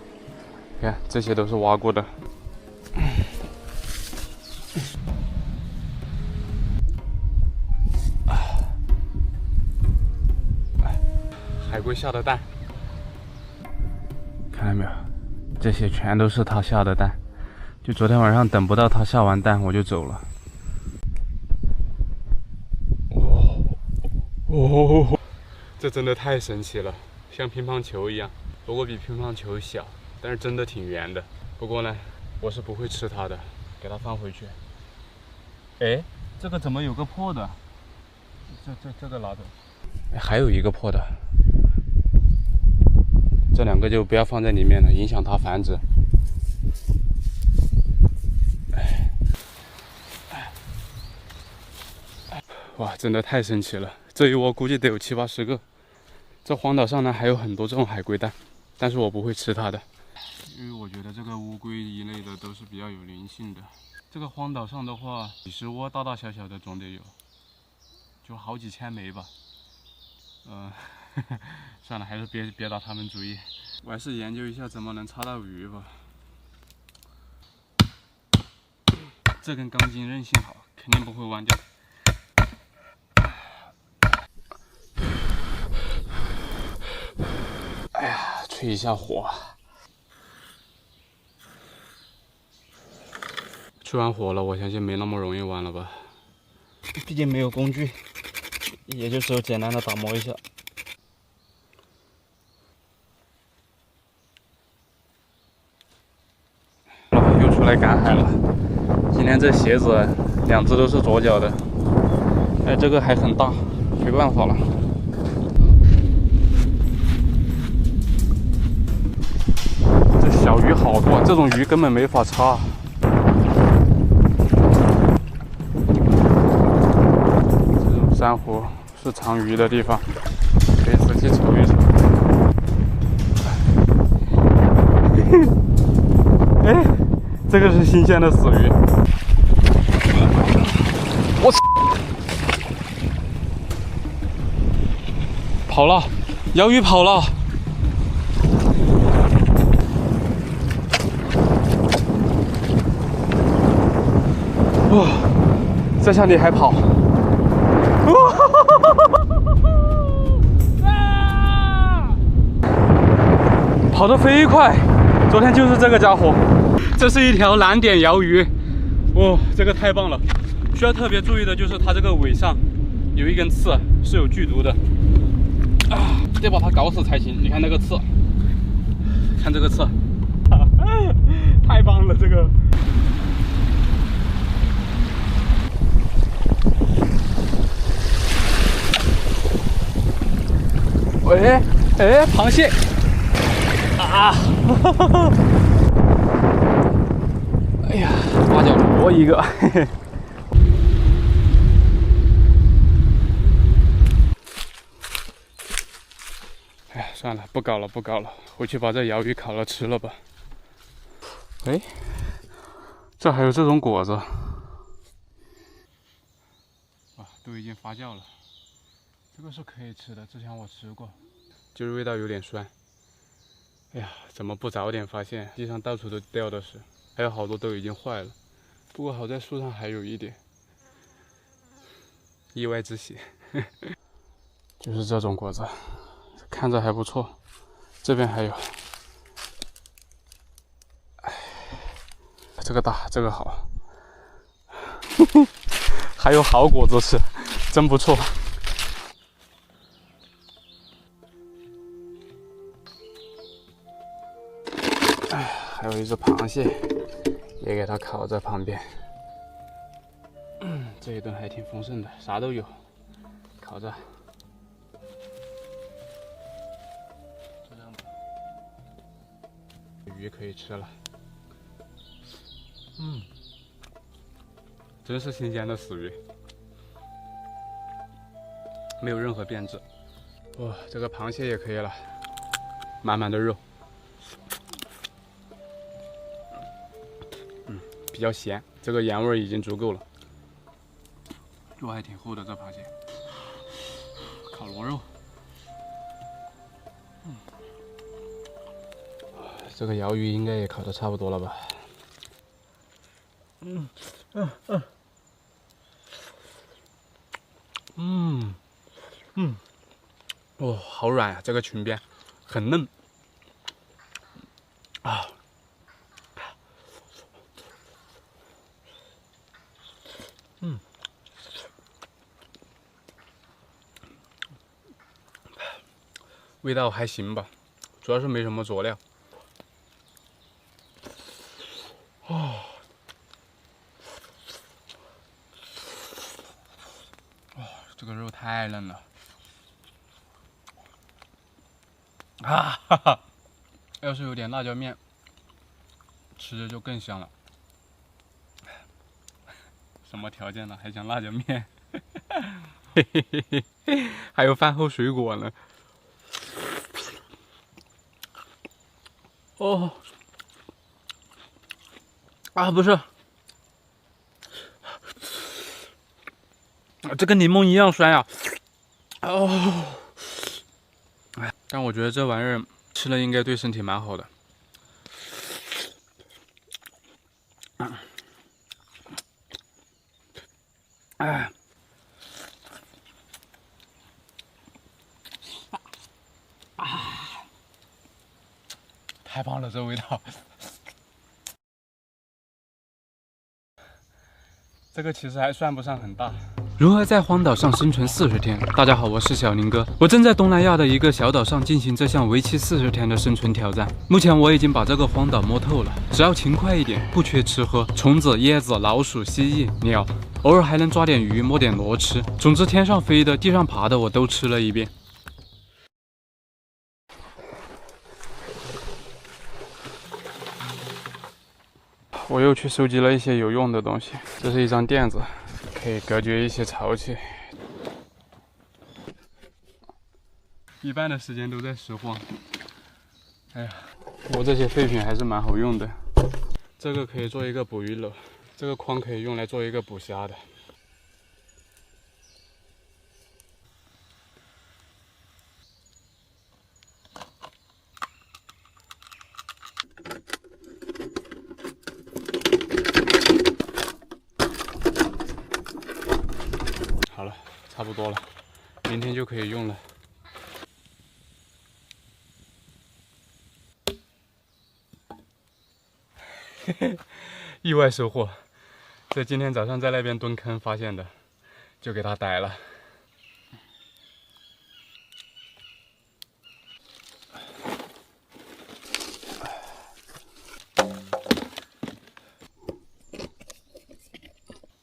看，这些都是挖过的。海龟下的蛋，看到没有？这些全都是它下的蛋。就昨天晚上等不到它下完蛋，我就走了。哦，这真的太神奇了，像乒乓球一样，不过比乒乓球小，但是真的挺圆的。不过呢，我是不会吃它的，给它放回去。哎，这个怎么有个破的？这个拿走。哎，还有一个破的，这2个就不要放在里面了，影响它繁殖。哇，真的太神奇了！这一窝估计得有7、80个。这荒岛上呢还有很多这种海龟蛋，但是我不会吃它的，因为我觉得这个乌龟一类的都是比较有灵性的。这个荒岛上的话，几10窝大大小小的总得有，就好几千枚吧。算了，还是别打他们主意，我还是研究一下怎么能插到鱼吧。这根钢筋韧性好，肯定不会弯掉。哎呀，吹一下火。吹完火了，我相信没那么容易弯了吧？毕竟没有工具，也就只有简单的打磨一下。又出来赶海了。今天这鞋子2只都是左脚的，哎，这个还很大，没办法了。这小鱼好多，这种鱼根本没法插。这种珊瑚是藏鱼的地方，可以仔细瞅一瞅。哎，这个是新鲜的死鱼。我操！跑了，鳐鱼跑了。哇，在向里还跑。跑得飞快，昨天就是这个家伙。这是一条蓝点鳐鱼，哇，这个太棒了！需要特别注意的就是它这个尾上有一根刺，是有剧毒的啊，得把它搞死才行。你看那个刺，看这个刺，太棒了，这个。喂，哎，螃蟹啊！哎呀，八角螺一个。嘿嘿。哎呀，算了，不搞了，不搞了，回去把这鳐鱼烤了吃了吧。哎，这还有这种果子，哇，都已经发酵了。这个是可以吃的，之前我吃过，就是味道有点酸。哎呀，怎么不早点发现？地上到处都掉的是，还有好多都已经坏了。不过好在树上还有一点，意外之喜。就是这种果子，看着还不错。这边还有，哎，这个大，这个好，还有好果子吃，真不错。还有一只螃蟹，也给它烤在旁边。这一顿还挺丰盛的，啥都有，烤着。就这样吧，鱼可以吃了。真是新鲜的死鱼，没有任何变质。哇，这个螃蟹也可以了，满满的肉。比较咸，这个盐味已经足够了。肉还挺厚的，这螃蟹。烤螺肉，这个鳐鱼应该也烤得差不多了吧？哦，好软呀，这个裙边很嫩啊。味道还行吧，主要是没什么佐料。这个肉太嫩了啊！哈哈，要是有点辣椒面，吃着就更香了。什么条件呢？还想辣椒面？嘿嘿嘿嘿，还有饭后水果呢。哦，啊，不是，这跟柠檬一样酸呀！哦，哎，但我觉得这玩意儿吃了应该对身体蛮好的。哎，太棒了，这味道。这个其实还算不上很大。如何在荒岛上生存40天？大家好，我是小宁哥，我正在东南亚的一个小岛上进行这项为期40天的生存挑战。目前我已经把这个荒岛摸透了，只要勤快一点，不缺吃喝，虫子、椰子、老鼠、蜥蜴、鸟，偶尔还能抓点鱼，摸点螺吃。总之，天上飞的、地上爬的，我都吃了一遍。我又去收集了一些有用的东西，这是一张垫子，可以隔绝一些潮气。一半的时间都在拾荒。哎呀，我这些废品还是蛮好用的。这个可以做一个捕鱼篓，这个筐可以用来做一个捕虾的。好了，差不多了，明天就可以用了。嘿嘿，意外收获，这今天早上在那边蹲坑发现的，就给它逮了。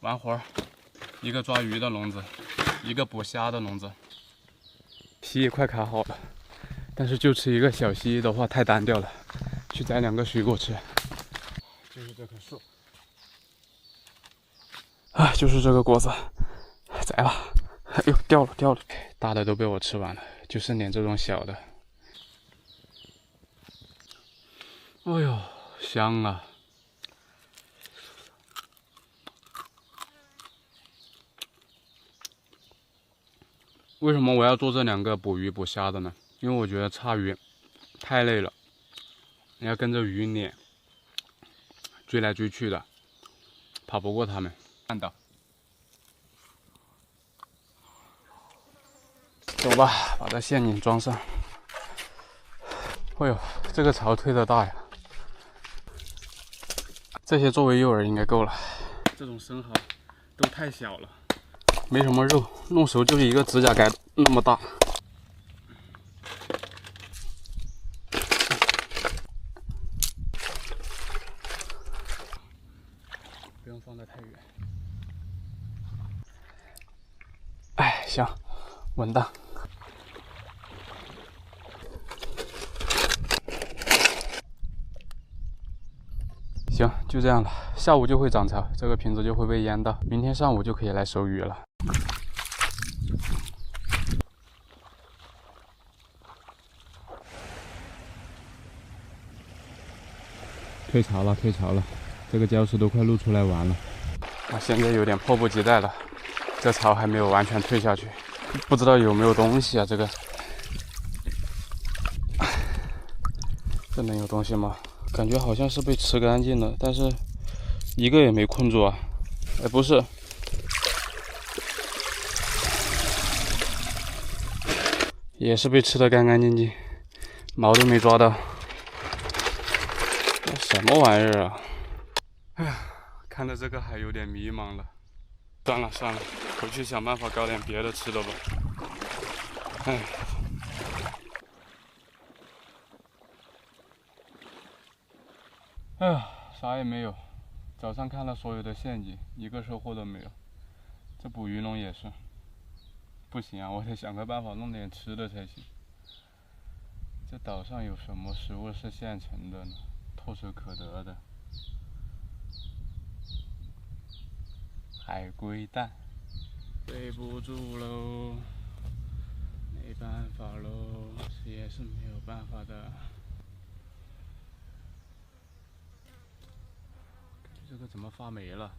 完活儿，一个抓鱼的笼子，一个捕虾的笼子，皮也快卡好了，但是就吃一个小溪的话太单调了，去摘2个水果吃。就是这棵树，啊，就是这个果子，摘了，哎呦，掉了，大的都被我吃完了，就剩点这种小的。哎呦，香啊！为什么我要做这2个捕鱼捕虾的呢？因为我觉得叉鱼太累了，你要跟着鱼撵，追来追去的，跑不过他们。看到，走吧，把这线引装上。哎呦，这个槽推得大呀！这些作为诱饵应该够了。这种生蚝都太小了。没什么肉，弄熟就是一个指甲盖那么大。不用放得太远。哎，行，稳当。行，就这样了。下午就会涨潮，这个瓶子就会被淹到，明天上午就可以来收鱼了。退潮了，这个礁石都快露出来玩了。我现在有点迫不及待了，这潮还没有完全退下去，不知道有没有东西啊？这能有东西吗？感觉好像是被吃干净了，但是一个也没困住啊。哎，不是，也是被吃得干干净净，毛都没抓到。什么玩意儿啊！哎呀，看着这个还有点迷茫了。算了，回去想办法搞点别的吃的吧。哎。哎呀，啥也没有。早上看了所有的陷阱，一个收获都没有。这捕鱼笼也是，不行啊，我得想个办法弄点吃的才行。这岛上有什么食物是现成的呢？唾手可得的。海龟蛋，背不住喽，没办法喽，也是没有办法的。这个怎么发霉了？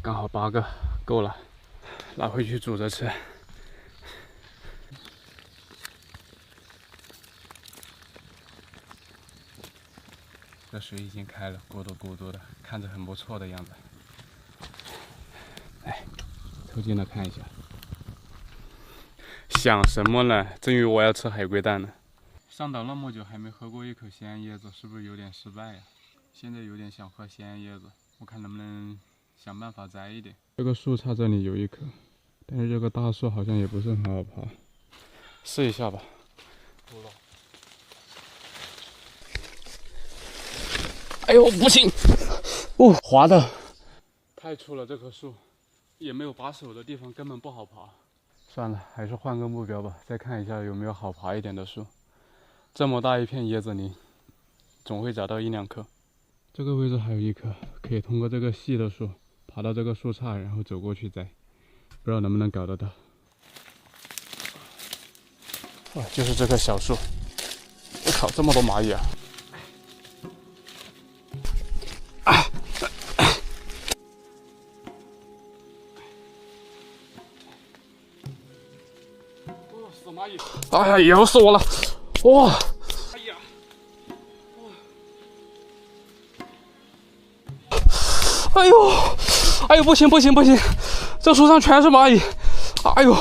刚好8个，够了，拿回去煮着吃。这水已经开了，咕嘟咕嘟的，看着很不错的样子。哎，凑近了看一下。想什么呢？正以为我要吃海龟蛋呢。上岛那么久还没喝过一口鲜椰子，是不是有点失败呀？现在有点想喝鲜椰子，我看能不能想办法摘一点。这个树杈这里有一颗，但是这个大树好像也不是很好爬，试一下吧。哎呦，不行！哦，滑的，太粗了，这棵树也没有把手的地方，根本不好爬。算了，还是换个目标吧，再看一下有没有好爬一点的树。这么大一片椰子林，总会找到1、2颗。这个位置还有一颗，可以通过这个细的树爬到这个树杈，然后走过去摘，不知道能不能搞得到。哇，就是这棵小树。我靠，这么多蚂蚁啊！死蚂蚁！哎呀，咬死我了！哇！哎呀！哎呦！哎呦，不行不行不行，这树上全是蚂蚁，哎呦！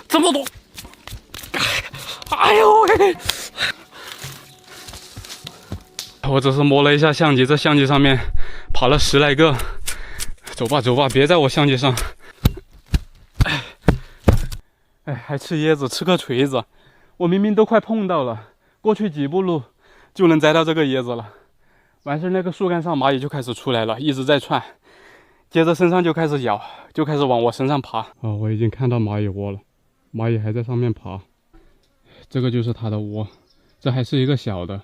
这么多！哎呦喂！我只是摸了一下相机，这相机上面爬了10来个。走吧走吧，别在我相机上。哎，还吃椰子，吃个锤子！我明明都快碰到了，过去几步路就能摘到这个椰子了。完事那个树干上蚂蚁就开始出来了，一直在窜，接着身上就开始咬，就开始往我身上爬。哦，我已经看到蚂蚁窝了，蚂蚁还在上面爬。这个就是它的窝，这还是一个小的。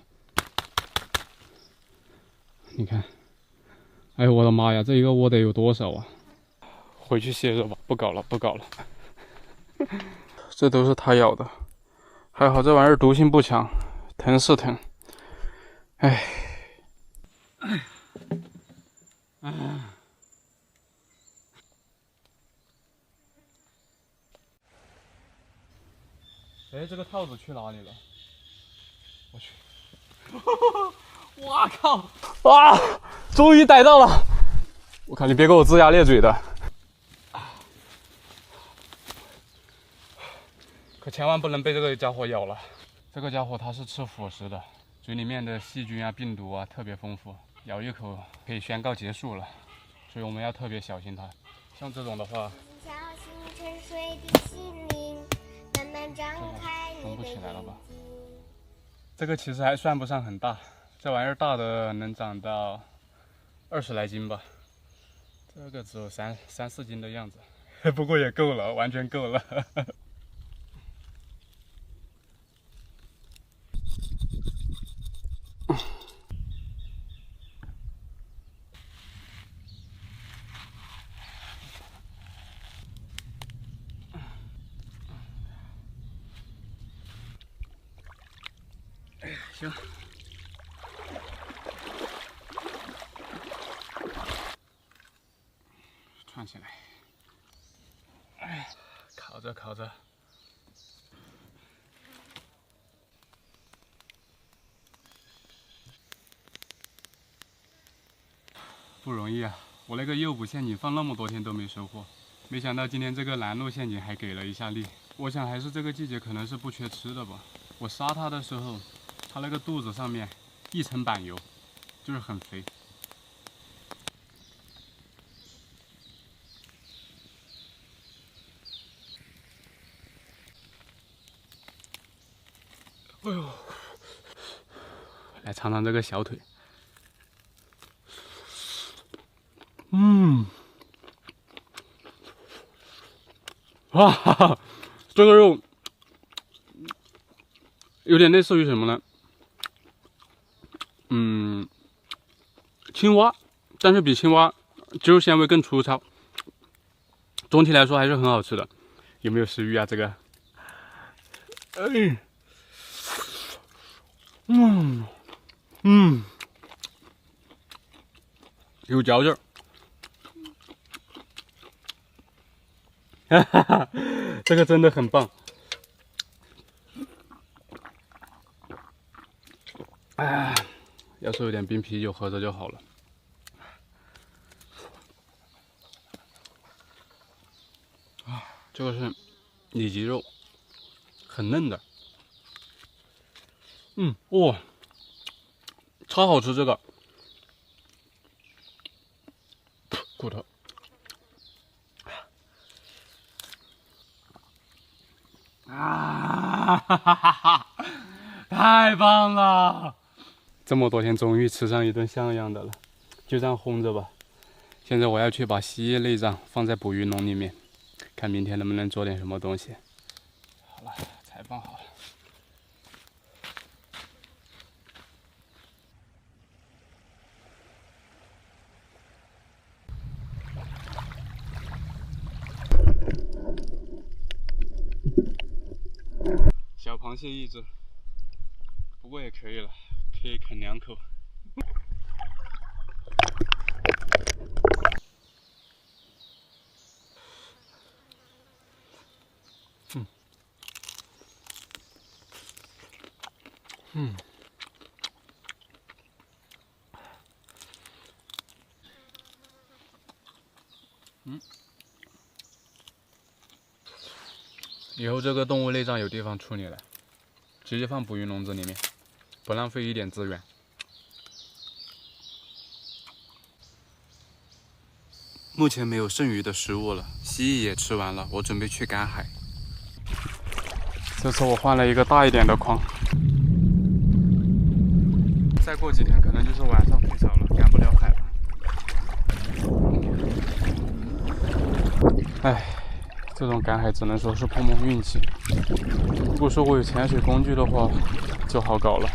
你看，哎呦我的妈呀，这一个窝得有多少啊？回去歇着吧，不搞了，不搞了。这都是它咬的，还好这玩意儿毒性不强，疼是疼。哎，哎，这个套子去哪里了？我去！我靠！啊！终于逮到了！我靠，你别给我龇牙咧嘴的！可千万不能被这个家伙咬了。这个家伙它是吃腐食的，嘴里面的细菌啊、病毒啊特别丰富，咬一口可以宣告结束了，所以我们要特别小心它。像这种的话，撑不起来了吧？这个其实还算不上很大，这玩意儿大的能长到20来斤吧，这个只有3、4斤的样子，不过也够了，完全够了。行，串起来，哎，烤着烤着，不容易啊！我那个诱捕陷阱放那么多天都没收获，没想到今天这个拦路陷阱还给了一下力。我想还是这个季节可能是不缺吃的吧。我杀它的时候，它那个肚子上面一层板油，就是很肥。哎呦，来尝尝这个小腿。哈哈，这个肉有点类似于什么呢？青蛙，但是比青蛙肌肉纤维更粗糙。总体来说还是很好吃的。有没有食欲啊？这个？哎，有嚼劲儿。哈哈哈，这个真的很棒。哎，要是有点冰啤酒喝着就好了。啊，这个是里脊肉，很嫩的。哇，超好吃这个。骨头。啊，哈哈哈哈！太棒了！这么多天终于吃上一顿像样的了，就这样烘着吧。现在我要去把蜥蜴内脏放在捕鱼笼里面，看明天能不能做点什么东西。好了，菜放好了。小螃蟹一只，不过也可以了，可以啃2口。以后这个动物内脏有地方处理了，直接放捕鱼笼子里面，不浪费一点资源。目前没有剩余的食物了，蜥蜴也吃完了，我准备去赶海。这次我换了一个大一点的筐，再过几天可能就是晚上退潮了，赶不了海了。唉，这种赶海只能说是碰碰运气。如果说我有潜水工具的话，就好搞了，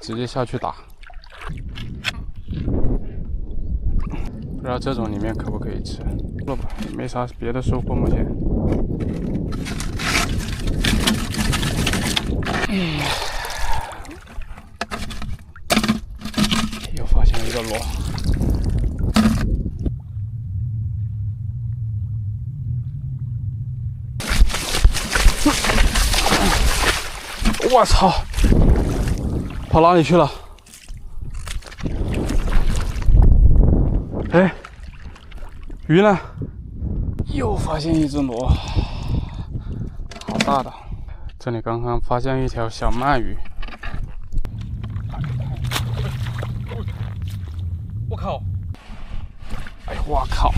直接下去打。不知道这种里面可不可以吃？了吧，没啥别的收获目前。又发现了一个螺。我操！跑哪里去了？哎，鱼呢？又发现一只螺，好大的！这里刚刚发现一条小鳗鱼。我靠！哎呀，我靠！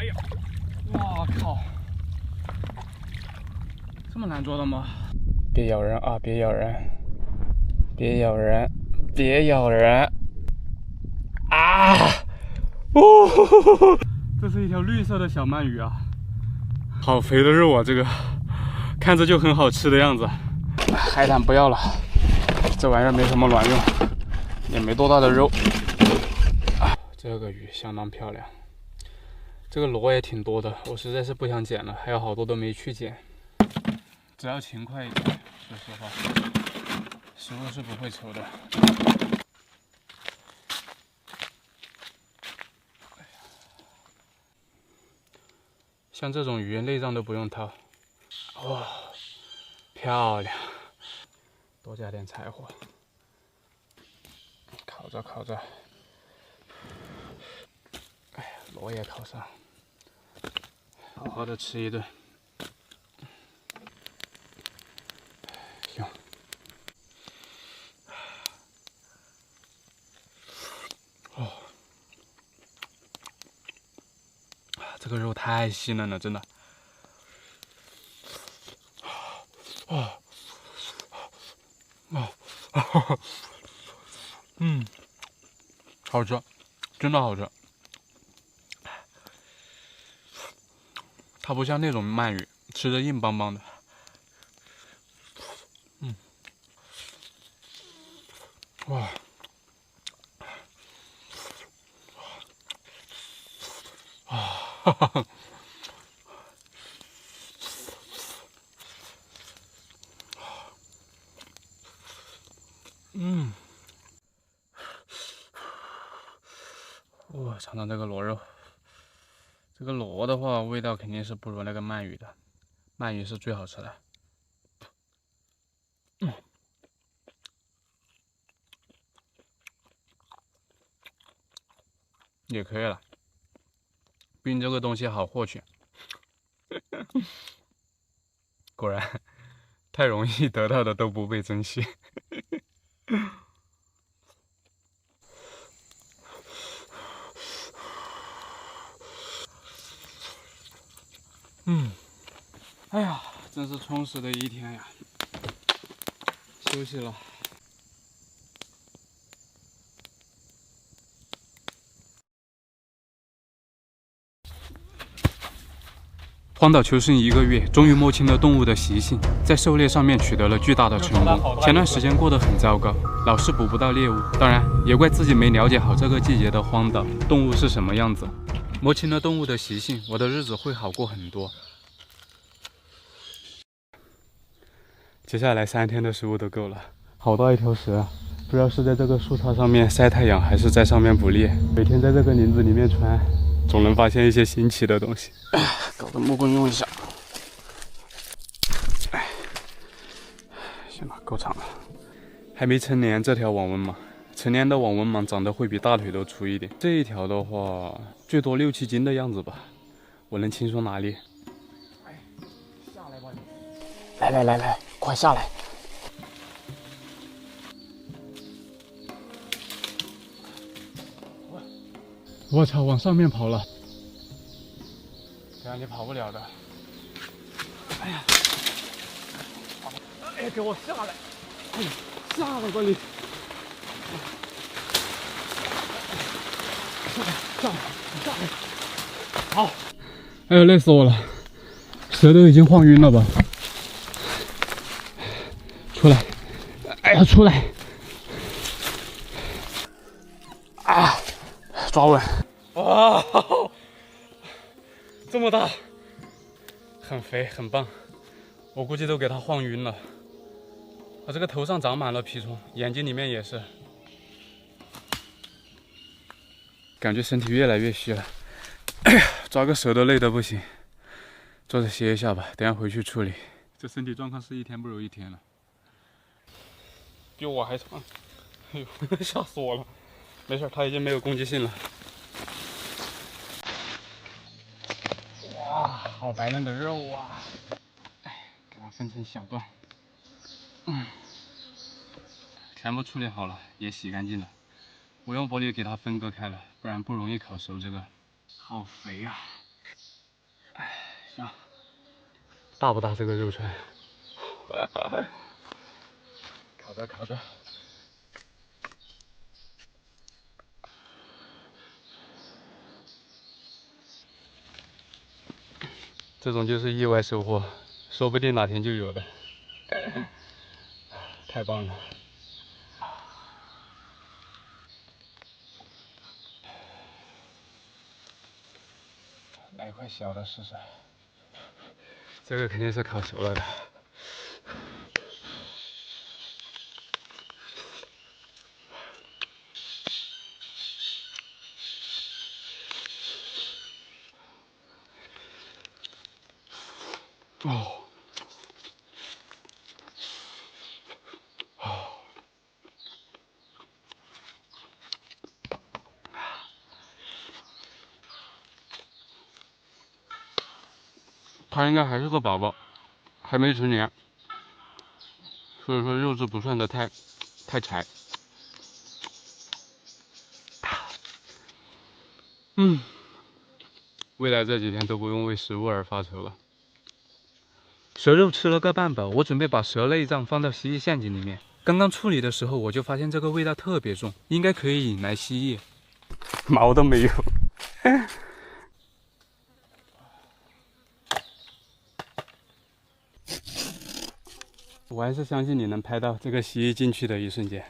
哎呀，我靠！这么难捉的吗？别咬人啊！别咬人！别咬人！别咬人！啊！哦，这是一条绿色的小鳗鱼啊，好肥的肉啊！这个看着就很好吃的样子。海胆不要了，这玩意儿没什么卵用，也没多大的肉。啊，这个鱼相当漂亮，这个螺也挺多的，我实在是不想捡了，还有好多都没去捡。只要勤快一点，说实话，食物是不会愁的。像这种鱼，内脏都不用掏。哇，漂亮！多加点柴火，烤着烤着。哎呀，螺也烤上，好好的吃一顿。行。哦，这个肉太细嫩了，真的。好吃，真的好吃。它不像那种鳗鱼，吃的硬邦邦的。哇！哈哈。哇，尝尝这个螺肉。这个螺的话，味道肯定是不如那个鳗鱼的，鳗鱼是最好吃的。也可以了，毕竟这个东西好获取。果然，太容易得到的都不被珍惜。哎呀，真是充实的一天呀！休息了。荒岛求生1个月，终于摸清了动物的习性，在狩猎上面取得了巨大的成功。前段时间过得很糟糕，老是捕不到猎物，当然也怪自己没了解好这个季节的荒岛动物是什么样子。摸清了动物的习性，我的日子会好过很多。接下来3天的食物都够了，好大一条蛇啊！不知道是在这个树杈上面晒太阳，还是在上面捕猎。每天在这个林子里面穿，总能发现一些新奇的东西。搞个木棍用一下。哎，行了，够长了。还没成年这条网纹蟒，成年的网纹蟒长得会比大腿都粗一点。这一条的话，最多6、7斤的样子吧。我能轻松拿捏。哎，下来吧你！来，快下来！我操，往上面跑了！这样你跑不了的。哎呀！哎，给我下来！哎，下来吧你！下来！好！哎呦，累死我了！蛇都已经晃晕了吧？出来！哎呀，出来！啊，抓稳！哇，这么大，很肥，很棒。我估计都给它晃晕了。我这个头上长满了蜱虫，眼睛里面也是。感觉身体越来越虚了。哎呀，抓个蛇都累得不行。坐着歇一下吧，等下回去处理。这身体状况是一天不如一天了。比我还长。哎呦，吓死我了！没事，它已经没有攻击性了。哇，好白嫩的肉啊！哎，给它分成小段。全部处理好了，也洗干净了。我用玻璃给它分割开了，不然不容易烤熟。这个好肥啊！哎，行，大不大这个肉串？烤着。这种就是意外收获，说不定哪天就有的。太棒了！来一块小的试试。这个肯定是烤熟了的。哦。它应该还是个宝宝，还没成年，所以说肉质不算的太柴。未来这几天都不用为食物而发愁了。蛇肉吃了个半饱，我准备把蛇内脏放到蜥蜴陷阱里面。刚刚处理的时候，我就发现这个味道特别重，应该可以引来蜥蜴。毛都没有。我还是相信你能拍到这个蜥蜴进去的一瞬间，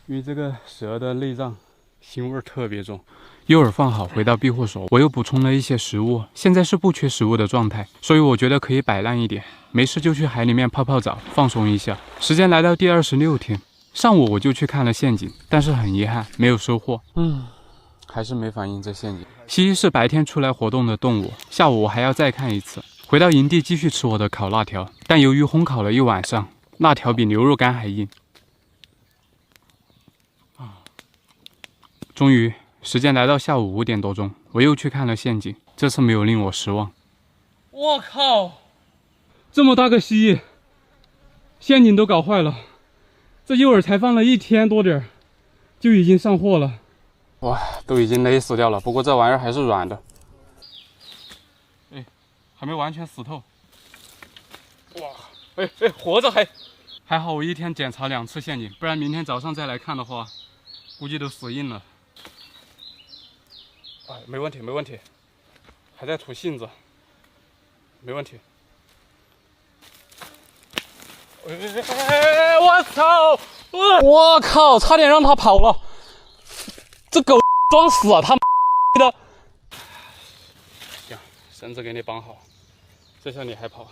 因为这个蛇的内脏腥味特别重。诱饵放好，回到庇护所，我又补充了一些食物，现在是不缺食物的状态，所以我觉得可以摆烂一点，没事就去海里面泡泡澡，放松一下。时间来到第26天，上午我就去看了陷阱，但是很遗憾没有收获。还是没反应这陷阱。蜥蜴是白天出来活动的动物，下午我还要再看一次。回到营地继续吃我的烤辣条，但由于烘烤了一晚上，辣条比牛肉干还硬。终于，时间来到下午5点多钟，我又去看了陷阱，这次没有令我失望。我靠，这么大个蜥蜴，陷阱都搞坏了。这诱饵才放了1天多点，就已经上货了。哇，都已经勒死掉了，不过这玩意儿还是软的。还没完全死透。哇，活着还好，我一天检查2次陷阱，不然明天早上再来看的话，估计都死硬了。没问题，还在吐信子，没问题。我操！我靠！差点让他跑了，这狗装死啊！他的。行，绳子给你绑好，这下你还跑？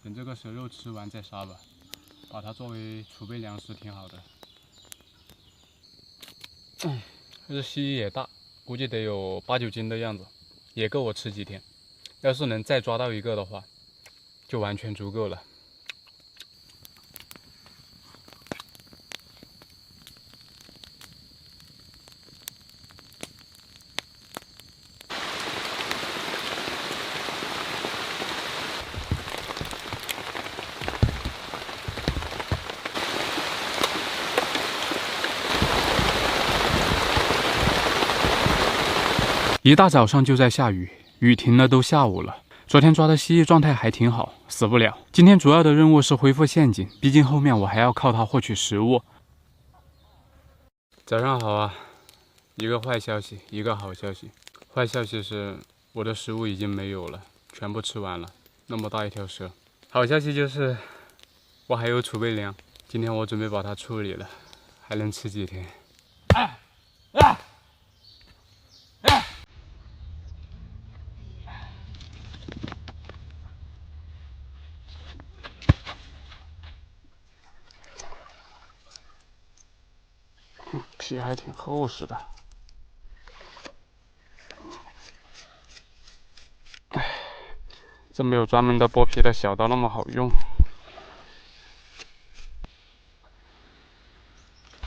等这个蛇肉吃完再杀吧，把它作为储备粮食挺好的。这蜥蜴也大，估计得有8、9斤的样子，也够我吃几天。要是能再抓到一个的话，就完全足够了。一大早上就在下雨，雨停了都下午了。昨天抓的蜥蜴状态还挺好，死不了。今天主要的任务是恢复陷阱，毕竟后面我还要靠它获取食物。早上好啊，一个坏消息，一个好消息。坏消息是我的食物已经没有了，全部吃完了，那么大一条蛇。好消息就是我还有储备粮，今天我准备把它处理了，还能吃几天。皮还挺厚实的。真没有专门的剥皮的小刀那么好用。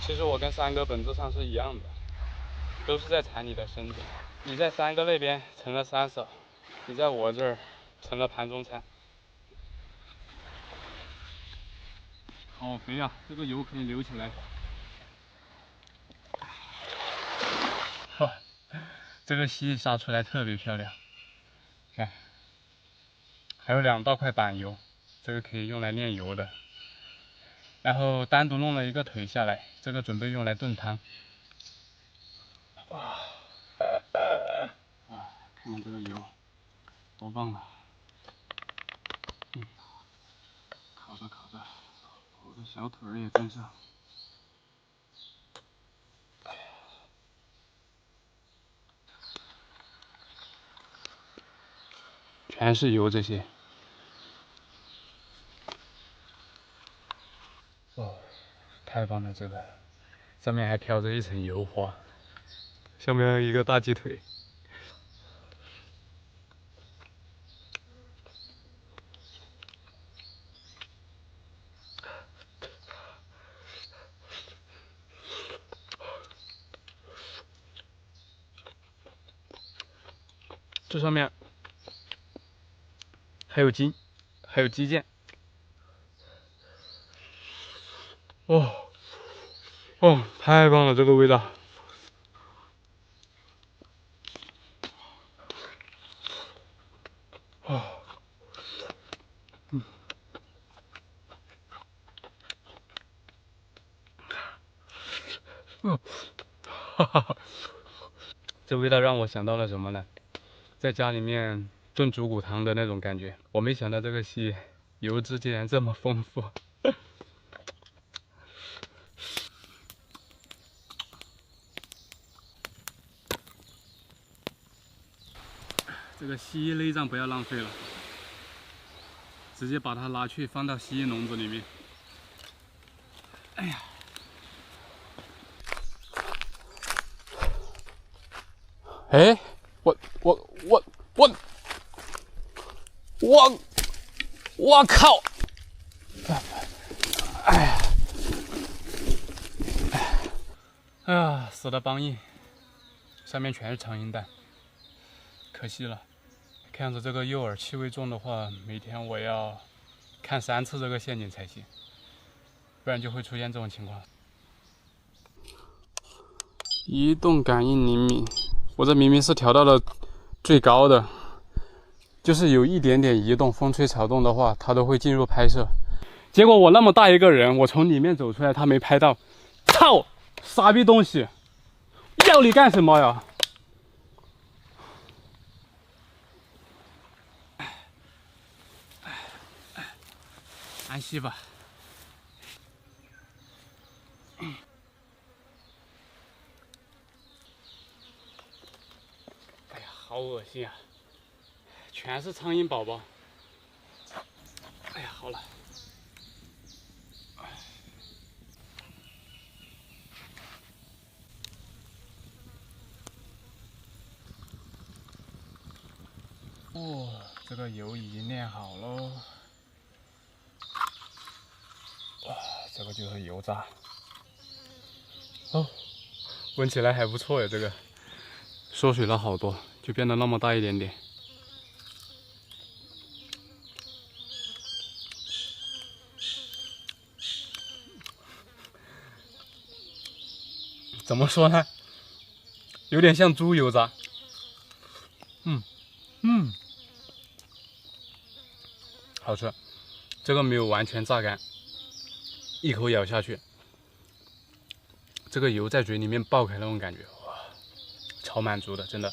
其实我跟三哥本质上是一样的，都是在踩你的身子。你在三哥那边成了三嫂，你在我这儿成了盘中餐。好肥啊！这个油可以流起来。这个蜥蜴杀出来特别漂亮，看，还有2大块板油，这个可以用来炼油的。然后单独弄了一个腿下来，这个准备用来炖汤。哇，看看这个油，多棒啊！烤着烤着，我的小腿儿也跟上。全是油这些。哦，太棒了！这个上面还飘着一层油花，下面有一个大鸡腿。这上面还有筋，还有肌腱。哦，太棒了，这个味道。这味道让我想到了什么呢？在家里面炖猪骨汤的那种感觉。我没想到这个蜥油脂竟然这么丰富。这个蜥蜴内脏不要浪费了，直接把它拿去放到蜥蜴笼子里面。哎呀！哎，我靠！哎呀，死的梆硬，上面全是苍蝇蛋，可惜了。看样子这个诱饵气味重的话，每天我要看3次这个陷阱才行，不然就会出现这种情况。移动感应灵敏，我这明明是调到了最高的，就是有一点点移动，风吹草动的话，它都会进入拍摄。结果我那么大一个人，我从里面走出来，它没拍到。操！傻逼东西，要你干什么呀？安息吧。哎呀，好恶心啊！全是苍蝇宝宝。哎呀，好了。哦，这个油已经炼好喽。哇，这个就是油渣。哦，闻起来还不错呀，这个缩水了好多，就变得那么大一点点。怎么说呢？有点像猪油渣。好吃。这个没有完全榨干，一口咬下去，这个油在嘴里面爆开那种感觉，哇，超满足的，真的。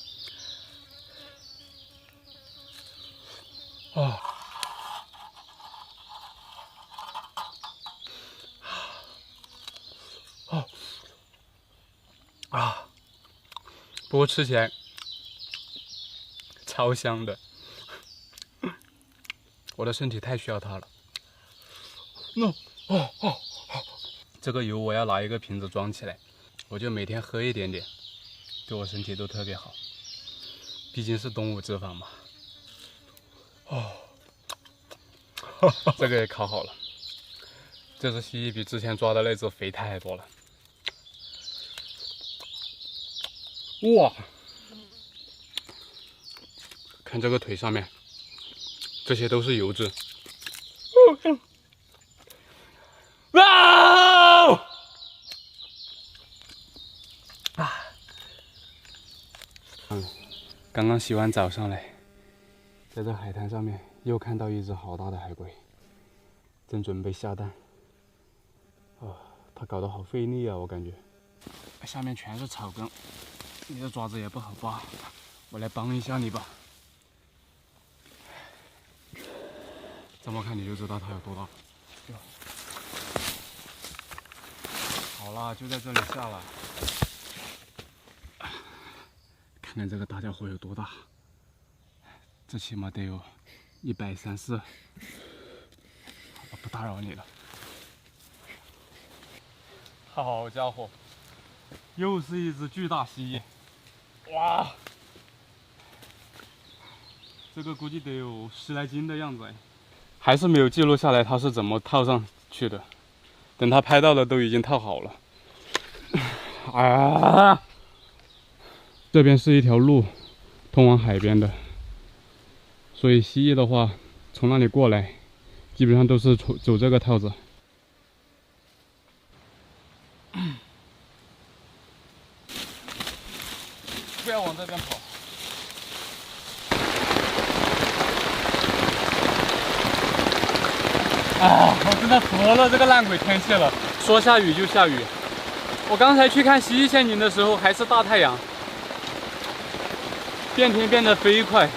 哦，哦，啊，不过吃起来超香的，我的身体太需要它了。这个油我要拿一个瓶子装起来，我就每天喝一点点，对我身体都特别好。毕竟是动物脂肪嘛。哦，这个也烤好了。这只蜥蜴比之前抓的那只肥太多了。哇！看这个腿上面，这些都是油脂。哇！刚刚洗完澡上来，在这海滩上面又看到一只好大的海龟，正准备下蛋。它搞得好费力啊，我感觉。下面全是草根，你的爪子也不好抓，我来帮一下你吧。这么看你就知道它有多大。好啦，就在这里下了。看看这个大家伙有多大，这起码得有134。我不打扰你了。好家伙，又是一只巨大蜥蜴！哇，这个估计得有10来斤的样子哎。还是没有记录下来它是怎么套上去的，等他拍到的都已经套好了。啊！这边是一条路，通往海边的，所以蜥蜴的话，从那里过来，基本上都是走这个套子。不要往这边跑！啊，我真的服了这个烂鬼天气了，说下雨就下雨。我刚才去看蜥蜴陷阱的时候还是大太阳，变天变得飞快。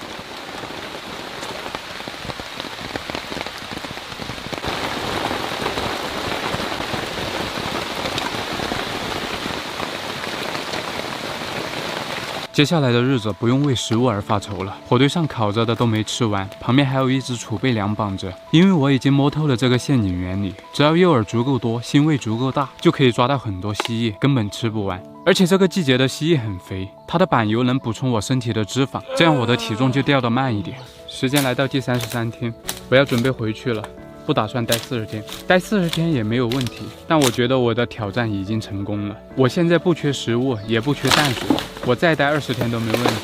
接下来的日子不用为食物而发愁了，火堆上烤着的都没吃完，旁边还有一只储备粮绑着。因为我已经摸透了这个陷阱原理，只要诱饵足够多，腥味足够大，就可以抓到很多蜥蜴，根本吃不完。而且这个季节的蜥蜴很肥，它的板油能补充我身体的脂肪，这样我的体重就掉得慢一点。时间来到第33天，我要准备回去了。不打算待40天，待40天也没有问题。但我觉得我的挑战已经成功了。我现在不缺食物，也不缺淡水，我再待20天都没问题。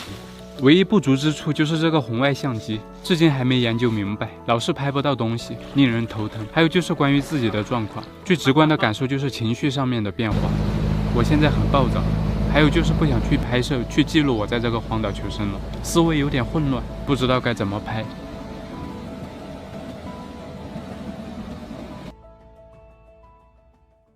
唯一不足之处就是这个红外相机，至今还没研究明白，老是拍不到东西，令人头疼。还有就是关于自己的状况，最直观的感受就是情绪上面的变化。我现在很暴躁。还有就是不想去拍摄、去记录我在这个荒岛求生了，思维有点混乱，不知道该怎么拍。